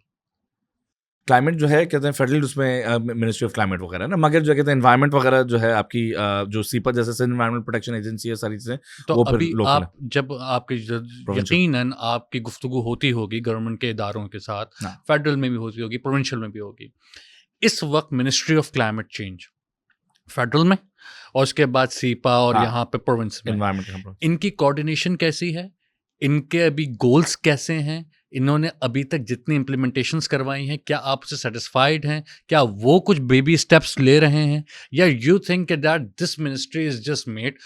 क्लाइमेट जो है कहते हैं फेडरल, उसमें मिनिस्ट्री ऑफ क्लाइमेट वगैरह ना, मगर जो कहते हैं एनवायरनमेंट वगैरह जो है आपकी जो सीपा जैसे एनवायरमेंट प्रोटेक्शन एजेंसी है, सारी चीजें तो वो फिर अभी लोकल आप जब आपकी यकीनन आपकी गुफ्तगू होती होगी गवर्नमेंट के इदारों के साथ, फेडरल में भी होती होगी, प्रोविंशियल में भी होगी। इस वक्त ministry of climate change federal में और उसके बाद सीपा और यहाँ पे प्रोविंस में, एनवायरमेंट, इनकी कोऑर्डिनेशन कैसी है? इनके अभी गोल्स कैसे हैं? इन्होंने अभी तक जितनी इम्प्लीमेंटेशंस करवाई हैं, क्या आप उससे सेटिस्फाइड हैं? क्या वो कुछ बेबी स्टेप्स ले रहे हैं, या you think that this ministry is just made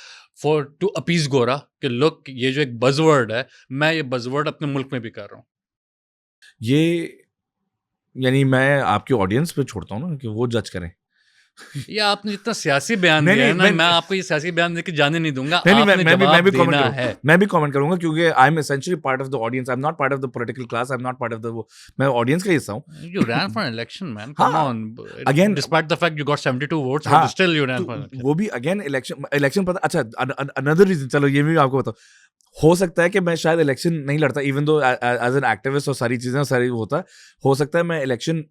for to appease gora कि लुक, ये जो एक बज़वर्ड है, मैं ये बज़वर्ड अपने मुल्क में भी कर रहा हूँ? ये यानी मैं आपकी ऑडियंस पे छोड़ता हूँ ना कि वो जज करें। ये आपने जितना सियासी बयान दिया है ना, मैं आपको ये सियासी बयान देके जाने नहीं दूंगा। आपने मैं भी देना है। मैं भी कमेंट करूंगा क्योंकि I am essentially part of the audience, I am not part of the political class, I am not part of the वो, मैं ऑडियंस का हिस्सा हूं। You ran for an election, man. Come on. Again, despite the fact you got 72 votes, but still you ran for an election. वो भी again election पता। अच्छा, another reason, चलो ये भी आपको बताओ, हो सकता है कि मैं शायद इलेक्शन नहीं लड़ता, even though as an activist और सारी चीजें सारी होता, हो सकता है मैं इलेक्शन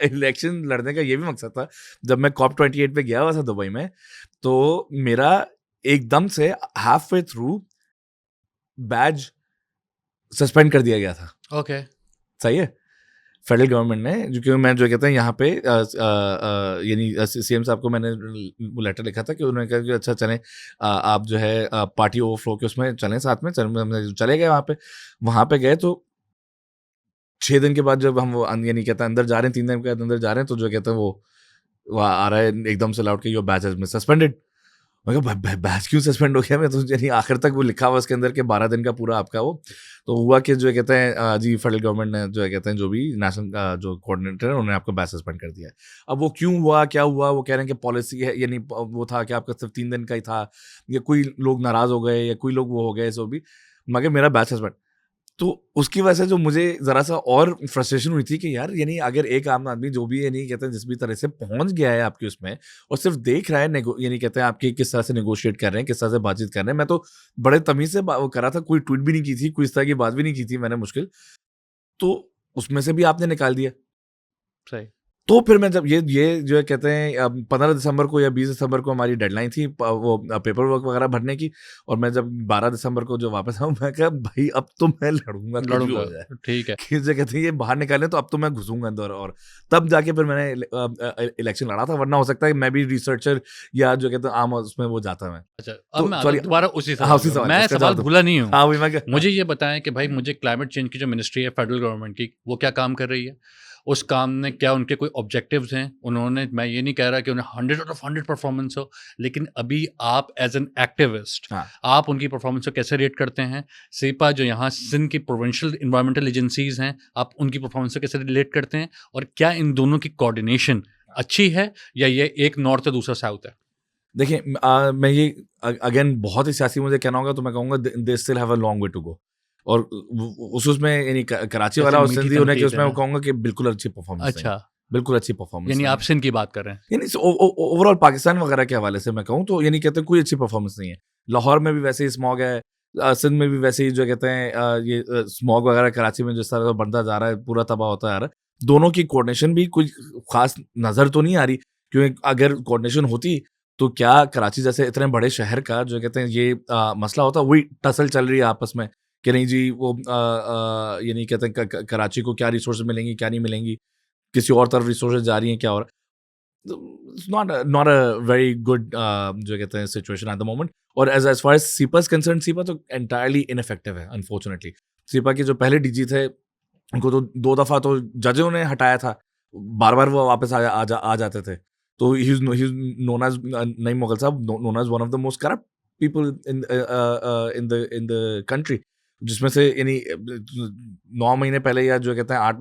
इलेक्शन लड़ने का ये भी मकसद था। जब मैं COP28 पे गया हुआ था दुबई में, तो मेरा एकदम से half way through batch suspend कर दिया गया था। ओके। सही है, फेडरल गवर्नमेंट ने, जो कि मैं जो कहते हैं यहाँ पे यानी CM साहब को मैंने वो लेटर लिखा था कि उन्होंने कहा कि अच्छा चलें, आप जो है पार्टी ओवरफ्लो के उसमें चलें साथ में, हम चले गए वहाँ पे गए। तो 6 दिन के बाद जब हम वो यानी कहते हैं अंदर जा रहे हैं, 3 दिन के बाद अंदर जा रहे हैं, तो जो कहते हैं वो वहाँ आ रहा है एकदम से लाउड के your batch has been suspended. मैं कहा बैच क्यों सस्पेंड हो गया? मैं तो यानी आखिर तक वो लिखा हुआ उसके अंदर के 12 दिन का पूरा आपका वो। तो हुआ कि जो कहते हैं जी फेडरल गवर्नमेंट ने जो कहते हैं जो भी नेशनल जो कोऑर्डिनेटर है उन्होंने आपको बैच सस्पेंड कर दिया है। अब वो क्यों हुआ, क्या हुआ, वो कह रहे हैं कि पॉलिसी है, यानी वो था कि आपका सिर्फ 3 दिन का ही था, या कोई लोग नाराज हो गए या कोई लोग वो हो गए, सो भी मगर मेरा बैच सस्पेंड। तो उसकी वजह से जो मुझे ज़रा सा और फ्रस्ट्रेशन हुई थी कि यार यानी अगर एक आम आदमी जो भी यानी कहते हैं जिस भी तरह से पहुंच गया है आपके उसमें और सिर्फ देख रहा है यानी कहते हैं आपकी किस तरह से नेगोशिएट कर रहे हैं, किस तरह से बातचीत कर रहे हैं। मैं तो बड़े तमीज से वो करा था, कोई ट्वीट भी नहीं की थी, कोई इस तरह की बात भी नहीं की थी मैंने मुश्किल, तो उसमें से भी आपने निकाल दिया। सही। तो फिर मैं जब ये जो है कहते हैं 15 दिसंबर को या 20 दिसंबर को हमारी डेडलाइन थी वो पेपर वर्क वगैरह भरने की, और मैं जब 12 दिसंबर को जो वापस आऊँ, मैं कहा भाई अब तो मैं लड़ूंगा, कुछ भी हो जाए। ठीक है। कि जो कहते हैं ये बाहर निकाले तो अब तो मैं घुसूंगा अंदर, और तब जाके फिर मैंने इलेक्शन लड़ा था। वरना हो सकता है मैं भी रिसर्चर या जो कहते हैं आम उसमें वो जाता मैं। अच्छा, तो अब मैं sorry, दोबारा उसी हाँ, उसी सवाल सवाल मैं इसका सवाल जवाब दो। भूला नहीं हूँ। हाँ वही मैं मुझे ये बताएं कि भाई मुझे क्लाइमेट चेंज की जो मिनिस्ट्री है फेडरल गवर्नमेंट की, वो क्या काम कर रही है? उस काम में क्या उनके कोई ऑब्जेक्टिव्स हैं? उन्होंने, मैं ये नहीं कह रहा कि उन्हें 100 आउट ऑफ 100 परफॉर्मेंस हो, लेकिन अभी आप एज एन एक्टिविस्ट हाँ। आप उनकी परफॉर्मेंस को कैसे रेट करते हैं? सेपा जो यहाँ सिंध की प्रोविंशियल इन्वायरमेंटल एजेंसीज हैं, आप उनकी परफॉर्मेंस को कैसे रिलेट करते हैं? और क्या इन दोनों की कोऑर्डिनेशन अच्छी है, या ये एक नॉर्थ है दूसरा साउथ है? देखिए मैं ये अगेन बहुत ही सियासी मुझे कहना होगा, तो मैं कहूँगा they still have a long way to go. और उसमें यानी कराची वाला और मीठी सिंधी होने के तनकीद उसमें मैं है। कहूँगा कि बिल्कुल अच्छी परफॉर्मेंस नहीं है, अच्छा, बिल्कुल अच्छी परफॉर्मेंस यानी नहीं आप है। सिंध की बात कर रहे हैं। यानी ओवरऑल पाकिस्तान वगैरह के हवाले से मैं कहूँ तो यानी कहते हैं कोई अच्छी परफॉर्मेंस नहीं है। लाहौर में भी वैसे ही स्मॉग है, सिंध में भी वैसे ही जो कहते हैं ये स्मॉग वगैरह कराची में जिस तरह का बढ़ता जा रहा है, पूरा तबाह होता जा रहा है। दोनों की कोऑर्डिनेशन भी कोई खास नजर तो नहीं आ रही, क्योंकि अगर कोऑर्डिनेशन होती तो क्या कराची जैसे इतने बड़े शहर का जो कहते हैं ये मसला होता, वही टसल चल रही है आपस में कि नहीं जी वो यानी कहते हैं कराची को क्या रिसोर्स मिलेंगी, क्या नहीं मिलेंगी, किसी और तरफ रिसोर्सेज जा रही हैं, क्या और it's not a very good जो कहते हैं सिचुएशन एट द मोमेंट। और as far as cepa is concerned, cepa तो entirely ineffective है अनफॉर्चुनेटली। सीपा के जो पहले डीजी थे उनको तो 2 दफा तो जजों ने हटाया था, बार बार वो वापस आ जाते थे। तो he is known as Naeem Mughal साहब, known as one of the most corrupt people in the country, जिसमें से यानी 9 महीने पहले या जो कहते हैं 8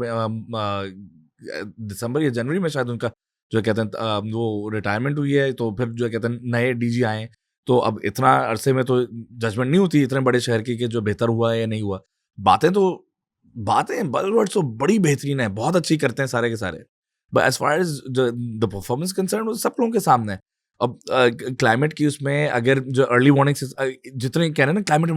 दिसंबर या जनवरी में शायद उनका जो कहते हैं वो रिटायरमेंट हुई है। तो फिर जो कहते हैं नए डीजी आए, तो अब इतना अरसे में तो जजमेंट नहीं होती इतने बड़े शहर की कि जो बेहतर हुआ है या नहीं हुआ। बातें बज़वर्ड्स तो बड़ी बेहतरीन है, बहुत अच्छी करते हैं सारे के सारे, but as far as the performance concern वो सब लोगों के सामने है। अब क्लाइमेट की उसमें अगर जो अर्ली वार्निंग जितने कह रहे हैं ना क्लाइमेट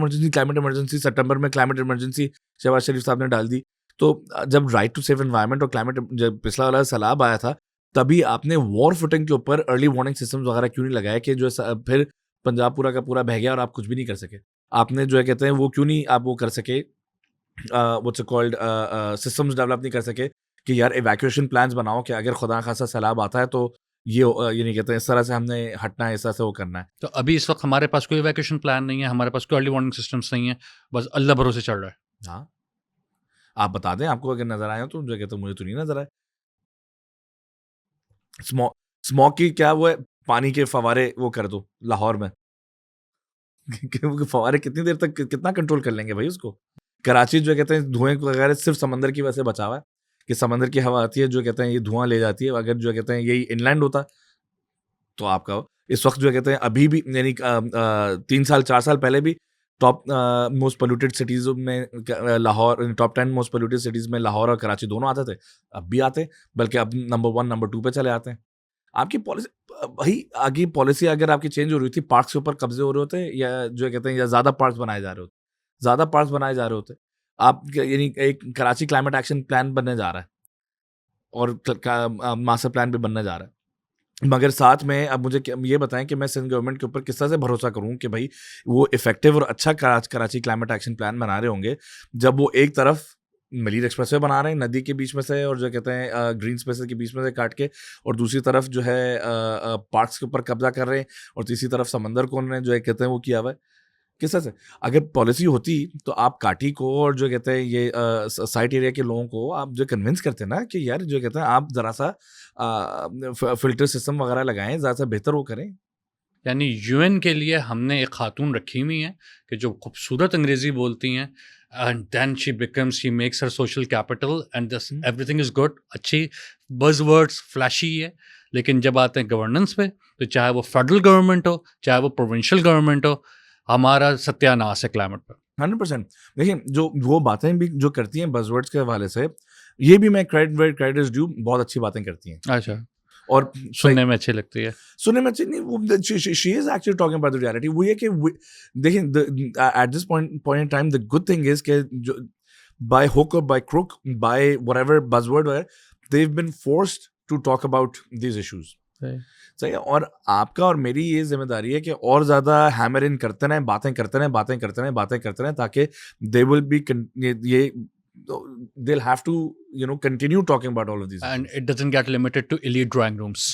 इमरजेंसी सितंबर में क्लाइमेट इमरजेंसी शहबाज शरीफ साहब ने डाल दी। तो जब राइट टू सेव एनवायरनमेंट और क्लाइमेट जब पिछला वाला सैलाब आया था, तभी आपने वॉर फुटिंग के ऊपर अर्ली वार्निंग सिस्टम्स वगैरह क्यों नहीं लगाया कि जो फिर पंजाब पूरा का पूरा बह गया और आप कुछ भी नहीं कर सके। आपने जो है कहते हैं वो क्यों नहीं आप वो कर सके, व्हाट्स कॉल्ड सिस्टम्स डेवलप नहीं कर सके कि यार इवैक्यूएशन प्लान्स बनाओ कि अगर खुदा खासा सैलाब आता है तो ये नहीं कहते हैं इस तरह से हमने हटना है, इस तरह से वो करना है। तो अभी इस वक्त हमारे पास कोई वैकेशन प्लान नहीं है, हमारे पास कोई अर्ली वार्निंग सिस्टम्स नहीं है, बस अल्लाह भरोसे चल रहा है। हाँ, आप बता दें, आपको अगर नजर आए हो तो जो कहते हैं मुझे तो नहीं नजर आए। स्मॉग की क्या वो है, पानी के फवारे वो कर दो लाहौर में कि फवारे कितनी देर तक कितना कंट्रोल कर लेंगे भाई उसको। कराची जो कहते हैं धुएं वगैरह सिर्फ समंदर की वजह से बचा हुआ है कि समंदर की हवा आती है जो कहते हैं ये धुआं ले जाती है। अगर जो कहते हैं यही इनलैंड होता तो आपका इस वक्त जो कहते हैं अभी भी यानी 3 साल 4 साल पहले भी टॉप मोस्ट पोल्यूटेड सिटीज में Lahore, top 10 most polluted cities में लाहौर और कराची दोनों आते थे, अब भी आते, बल्कि अब नंबर 1 नंबर 2 पे चले आते हैं। आपकी पॉलिसी भाई आगे पॉलिसी अगर आपकी चेंज हो रही थी, पार्क्स के ऊपर कब्जे हो रहे होते, या जो कहते हैं या ज्यादा पार्क्स बनाए जा रहे होते, ज्यादा पार्क्स बनाए जा रहे होते, आप यानी एक कराची क्लाइमेट एक्शन प्लान बनने जा रहा है और मास्टर प्लान भी बनने जा रहा है, मगर साथ में अब मुझे ये बताएं कि मैं सिंध गवर्नमेंट के ऊपर किस तरह से भरोसा करूं कि भाई वो इफेक्टिव और अच्छा कराची क्लाइमेट एक्शन प्लान बना रहे होंगे, जब वो एक तरफ मलीर एक्सप्रेसवे बना रहे हैं नदी के बीच में से और जो कहते हैं ग्रीन स्पेसेस के बीच में से काट के, और दूसरी तरफ जो है पार्क्स के ऊपर कब्जा कर रहे हैं, और तीसरी तरफ समंदर को उन्होंने जो है कहते हैं वो किया हुआ है। किस तरह से अगर पॉलिसी होती तो आप काटी को और जो कहते हैं ये साइट एरिया के लोगों को आप जो कन्विंस करते हैं ना कि यार जो कहते हैं आप ज़रा सा फिल्टर सिस्टम वगैरह लगाएं, ज़रा सा बेहतर वो करें। यानी यूएन के लिए हमने एक खातून रखी हुई है कि जो खूबसूरत अंग्रेजी बोलती हैं, and then she makes her social capital and this everything is good, अच्छी बज़वर्ड्स फ्लैशी है, लेकिन जब आते हैं गवर्नेंस पे तो चाहे वो फेडरल गवर्नमेंट हो चाहे वो प्रोविंशियल गवर्नमेंट हो, हमारा सत्यानाश है क्लाइमेट पर। 100%। देखिए जो वो बातें भी जो करती हैं बज़वर्ड्स के हवाले से, ये भी मैं क्रेडिट इज ड्यू, बहुत अच्छी बातें करती हैं अच्छा, और सुनने में अच्छी लगती है। सुनने में अच्छी नहीं, वो she is actually talking about the reality. वो ये कि देखिए at this point in time the good thing is कि जो बाय हुक और by crook by whatever buzzword they have been forced to talk about these issues. सही है, और आपका और मेरी ये जिम्मेदारी है कि और ज्यादा हैमर इन करते रहें, बातें करते रहें ताकि दे विल बी ये they'll have to continue talking about all of these And issues. it doesn't get limited to elite drawing rooms.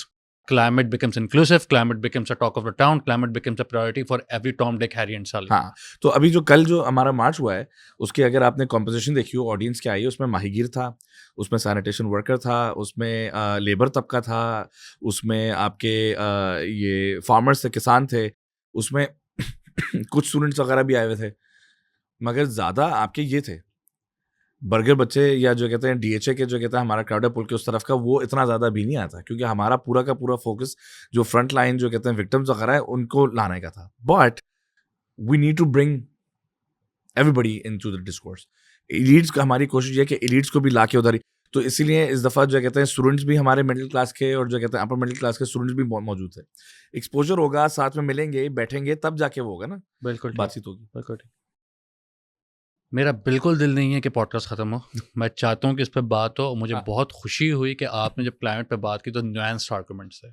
Climate becomes inclusive, climate becomes a talk of the town, climate becomes a priority for every Tom, Dick, Harry and Sally. हाँ, तो अभी जो कल जो हमारा मार्च हुआ है उसकी अगर आपने कॉम्पोजिशन देखी हो, ऑडियंस क्या आई है, उसमें माहीगीर था, उसमें सैनिटेशन वर्कर था, उसमें लेबर तबका था, उसमें आपके ये फार्मर्स थे, किसान थे, उसमें कुछ स्टूडेंट्स वगैरह भी आए हुए थे, मगर ज़्यादा आपके ये थे बर्गर बच्चे, या जो कहते हैं डीएचए के जो कहते हैं हमारा क्राउडर पुल के उस तरफ का, वो इतना ज़्यादा भी नहीं आता, क्योंकि हमारा पूरा का पूरा फोकस जो फ्रंट लाइन जो कहते हैं विक्टिम्स वगैरह है उनको लाने का था। But we need to bring everybody into the discourse. Elites को हमारी कोशिश ये कि एलिट्स को भी ला के उधर ही, तो इसीलिए इस दफ़ा जो कहते हैं स्टूडेंट्स भी हमारे मिडिल क्लास के और जो कहते हैं अपर मिडिल क्लास के स्टूडेंट्स भी मौजूद थे। एक्सपोजर होगा, साथ में मिलेंगे बैठेंगे, तब जाके वो होगा ना, बिल्कुल बातचीत होगी। बिल्कुल ठीक। मेरा बिल्कुल दिल नहीं है कि पॉडकास्ट ख़त्म हो, मैं चाहता हूँ कि इस पर बात हो। मुझे बहुत खुशी हुई कि आपने जब क्लाइमेट पे बात की तो न्यूएंस्ड आर्गुमेंट्स है,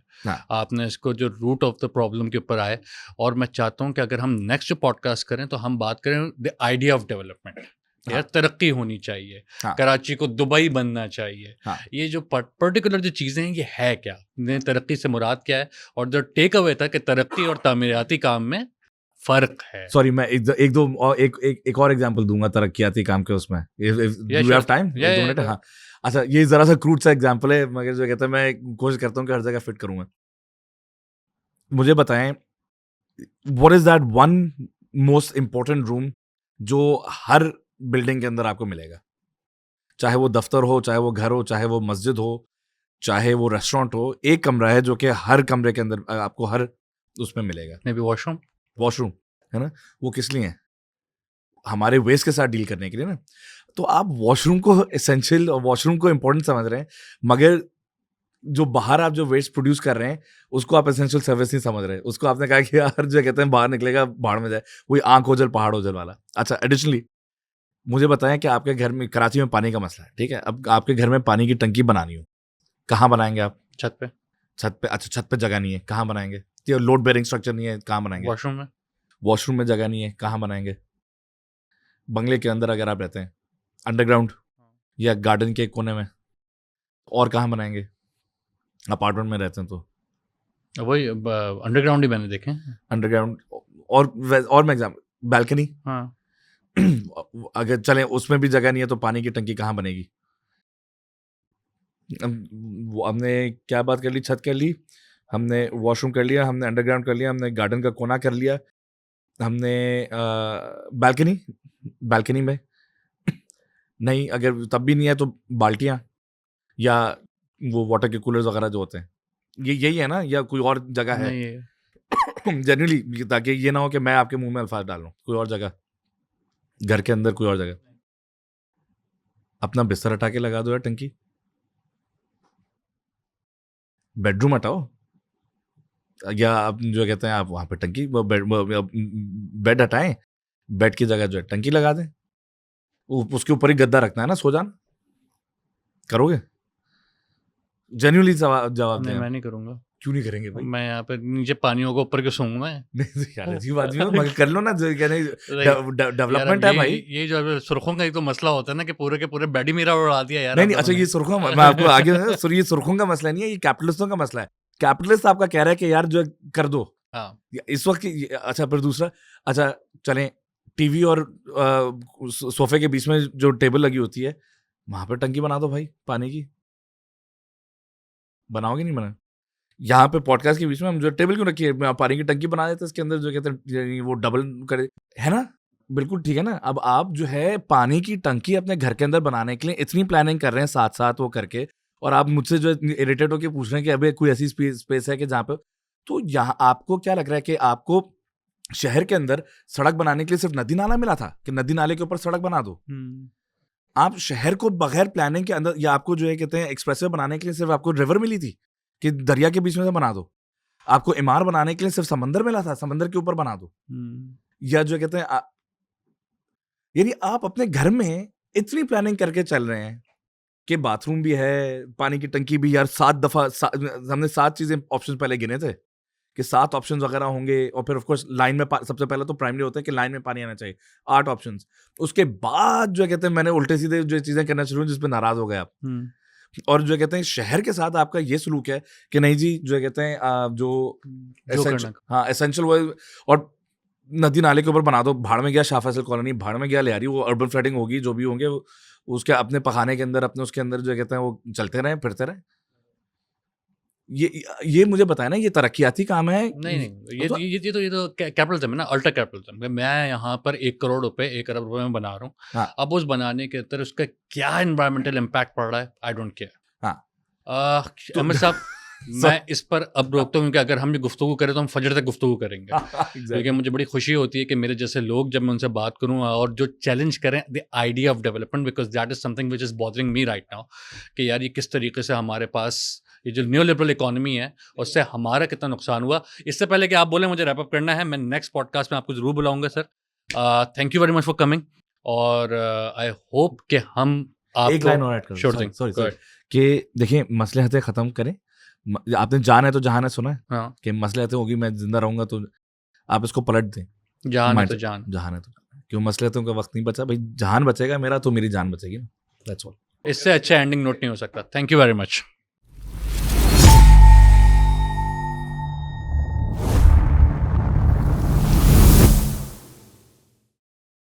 आपने इसको जो रूट ऑफ द प्रॉब्लम के ऊपर आए, और मैं चाहता हूँ कि अगर हम नेक्स्ट जो पॉडकास्ट करें तो हम बात करें द आइडिया ऑफ डेवलपमेंट। यार तरक्की होनी चाहिए, कराची को दुबई बनना चाहिए, ये जो पर्टिकुलर जो चीज़ें हैं ये है क्या, तरक्की से मुराद क्या है, और जो टेक अवे था कि तरक्की और तामीराती काम में फर्क है। सॉरी, मैं एक और एग्जांपल दूंगा तरक्कियाती काम के उसमें, you have time? एक दो मिनट। हाँ, अच्छा, ये जरा सा क्रूड सा एग्जांपल है, मगर जो कहता है मैं कोशिश करता हूँ कि हर जगह फिट करूंगा। मुझे बताएं, what is that one most important room जो हर बिल्डिंग के अंदर आपको मिलेगा, चाहे वो दफ्तर हो, चाहे वो घर हो, चाहे वो मस्जिद हो, चाहे वो रेस्टोरेंट हो, एक कमरा है जो कि हर कमरे के अंदर आपको हर उसमें मिलेगा। मे बी वॉशरूम है ना? वो किस लिए है? हमारे वेस्ट के साथ डील करने के लिए ना। तो आप वॉशरूम को एसेंशियल और वॉशरूम को इम्पोर्टेंट समझ रहे हैं, मगर जो बाहर आप जो वेस्ट प्रोड्यूस कर रहे हैं उसको आप एसेंशियल सर्विस नहीं समझ रहे। उसको आपने कहा कि यार जो कहते हैं बाहर निकलेगा बाहर में जाए, वही आंख ओझल पहाड़ ओझल वाला। अच्छा, एडिशनली मुझे बताएं कि आपके घर में कराची में पानी का मसला है, ठीक है? अब आपके घर में पानी की टंकी बनानी हो, कहाँ बनाएंगे आप? छत पे। अच्छा, छत पे जगह नहीं है, कहाँ बनाएंगे? लोड बेयरिंग स्ट्रक्चर नहीं है, कहाँ बनाएंगे? वॉशरूम में जगह नहीं है, कहाँ बनाएंगे? बंगले के अंदर अगर आप रहते हैं, अंडरग्राउंड या गार्डन के कोने में, और कहाँ बनाएंगे? अपार्टमेंट में रहते हैं तो वही अंडरग्राउंड ही मैंने देखे। अंडरग्राउंड और मैं एग्जाम्पल बालकनी। हाँ। अगर चले उसमें भी जगह नहीं है तो पानी की टंकी कहाँ बनेगी? हमने क्या बात कर ली? छत कर ली, हमने वॉशरूम कर लिया, हमने अंडरग्राउंड कर लिया, हमने गार्डन का कोना कर लिया, हमने बालकनी में नहीं, अगर तब भी नहीं है तो बाल्टियाँ या वो वाटर के कूलर्स वगैरह जो होते हैं, ये यही है ना, या कोई और जगह है? जनरली ताकि ये ना हो कि मैं आपके मुंह में अल्फाज डाल लूँ। कोई और जगह घर के अंदर, कोई और जगह अपना बिस्तर हटा के लगा दो यार टंकी। बेडरूम हटाओ, या आप जो कहते हैं आप वहाँ पे टंकी बेड हटाएं, बेड की जगह जो है टंकी लगा दें, उसके ऊपर ही गद्दा रखना है ना, सो जाना। करोगे? जेन्युइनली जवाब नहीं दें। मैं नहीं करूंगा, क्यों नहीं करेंगे भाई? मैं यहाँ पे नीचे पानियों के ऊपर क्यों सोऊंगा मैं? नहीं यार अजीब आदमी हो, मगर कर लो ना, जो कहने यार डेवलपमेंट है भाई। ये जो अभी सुर्खों का ही तो मसला होता है ना कि पूरे के पूरे बेड ही मेरा उड़ा दिया यार नहीं आप नहीं, अच्छा लोगों ये ने। सुर्खों, मैं आपको आगे ये सुर्खों का मसला नहीं है, ये कैपिटलिस्टों का मसला है। कैपिटलिस्ट आपका कह रहा है कि यार जो है कर दो हाँ इस वक्त अच्छा, फिर दूसरा, अच्छा चलें, टीवी और सोफे के बीच में जो टेबल लगी होती है, वहां पे टंकी बना दो भाई पानी की। बनाओगे नहीं बना? यहाँ पे पॉडकास्ट के बीच में हम जो टेबल क्यों रखी है, पानी की टंकी बना देते हैं, इसके अंदर जो कहते हैं वो डबल करे, है ना? बिल्कुल ठीक है ना। अब आप जो है पानी की टंकी अपने घर के अंदर बनाने के लिए इतनी प्लानिंग कर रहे हैं साथ साथ वो करके, और आप मुझसे जो इरिटेट होकर पूछ रहे हैं कि अबे कोई ऐसी स्पेस है कि जहाँ पे, तो यहाँ आपको क्या लग रहा है कि आपको शहर के अंदर सड़क बनाने के लिए सिर्फ नदी नाला मिला था कि नदी नाले के ऊपर सड़क बना दो? आप शहर को बगैर प्लानिंग के अंदर, या आपको जो है कहते हैं एक्सप्रेसवे बनाने के लिए सिर्फ आपको रिवर मिली थी कि दरिया के बीच में से बना दो? आपको इमार बनाने के लिए सिर्फ समंदर मिला था, समंदर के ऊपर बना दो? या जो कहते हैं यानी आप अपने घर में इतनी प्लानिंग करके चल रहे हैं कि बाथरूम भी है, पानी की टंकी भी, यार 7 दफा हमने 7 चीजें ऑप्शन पहले गिने थे कि 7 ऑप्शंस वगैरह होंगे, और फिर ऑफ कोर्स लाइन में सबसे पहले तो प्राइमरी होता है कि लाइन में पानी आना चाहिए, 8 ऑप्शंस। उसके बाद जो कहते हैं मैंने उल्टे सीधे जो चीजें करना शुरू जिस पे नाराज हो गए आप, और जो कहते हैं शहर के साथ आपका ये सलूक है कि नहीं जी, जो कहते हैं जो एसेंशियल वो, और नदी नाले के ऊपर बना दो, भाड़ में गया शाह फैसल कॉलोनी, भाड़ में गया लियारी, वो अर्बन फ्लडिंग होगी जो भी होंगे, उसके अपने पखाने के अंदर अपने उसके अंदर जो कहते हैं वो चलते रहे फिरते रहे। ये मुझे बताया ना, ये तरक्याती काम है? नहीं ये तो कैपिटलिज्म है ना, अल्ट्रा कैपिटलिज्म। मैं यहाँ पर 1 करोड़ रुपए 1 अरब रुपए में बना रहा हूँ। हाँ। अब उस बनाने के अंदर उसका क्या एनवायरमेंटल इम्पैक्ट पड़ रहा है, आई डोंट केयर। हाँ। अहमद साहब मैं इस पर अब रोकता हूँ क्योंकि अगर हम ये गुफ्तगू करें तो हम फजर तक गुफ्तगू करेंगे। क्योंकि मुझे बड़ी खुशी होती है कि मेरे जैसे लोग जब मैं उनसे बात करूँ और जो चैलेंज करें the idea of development, because that is something which is bothering me right now, कि यार ये किस तरीके से हमारे पास ये जो न्यू लिबरल इकोनॉमी है उससे हमारा कितना नुकसान हुआ। इससे पहले कि आप बोले मुझे रैप अप करना है, मैं नेक्स्ट पॉडकास्ट में आपको जरूर बुलाऊंगा sir. Thank you very much for coming, और आई होप कि हम एक लाइन और ऐड करो, सॉरी कि देखिए, मसलहतें खत्म करें। आपने जान है तो जहान है सुना है? हाँ। कि मसलहतें होगी, मैं जिंदा रहूंगा, तो आप इसको पलट दें, जहान है तो जान, जहान है तो क्यों मसलहतों का वक्त नहीं बचा भाई, जहान बचेगा मेरा तो मेरी जान बचेगी ना, दैट्स ऑल। इससे अच्छा एंडिंग नोट नहीं हो सकता। Thank you very much.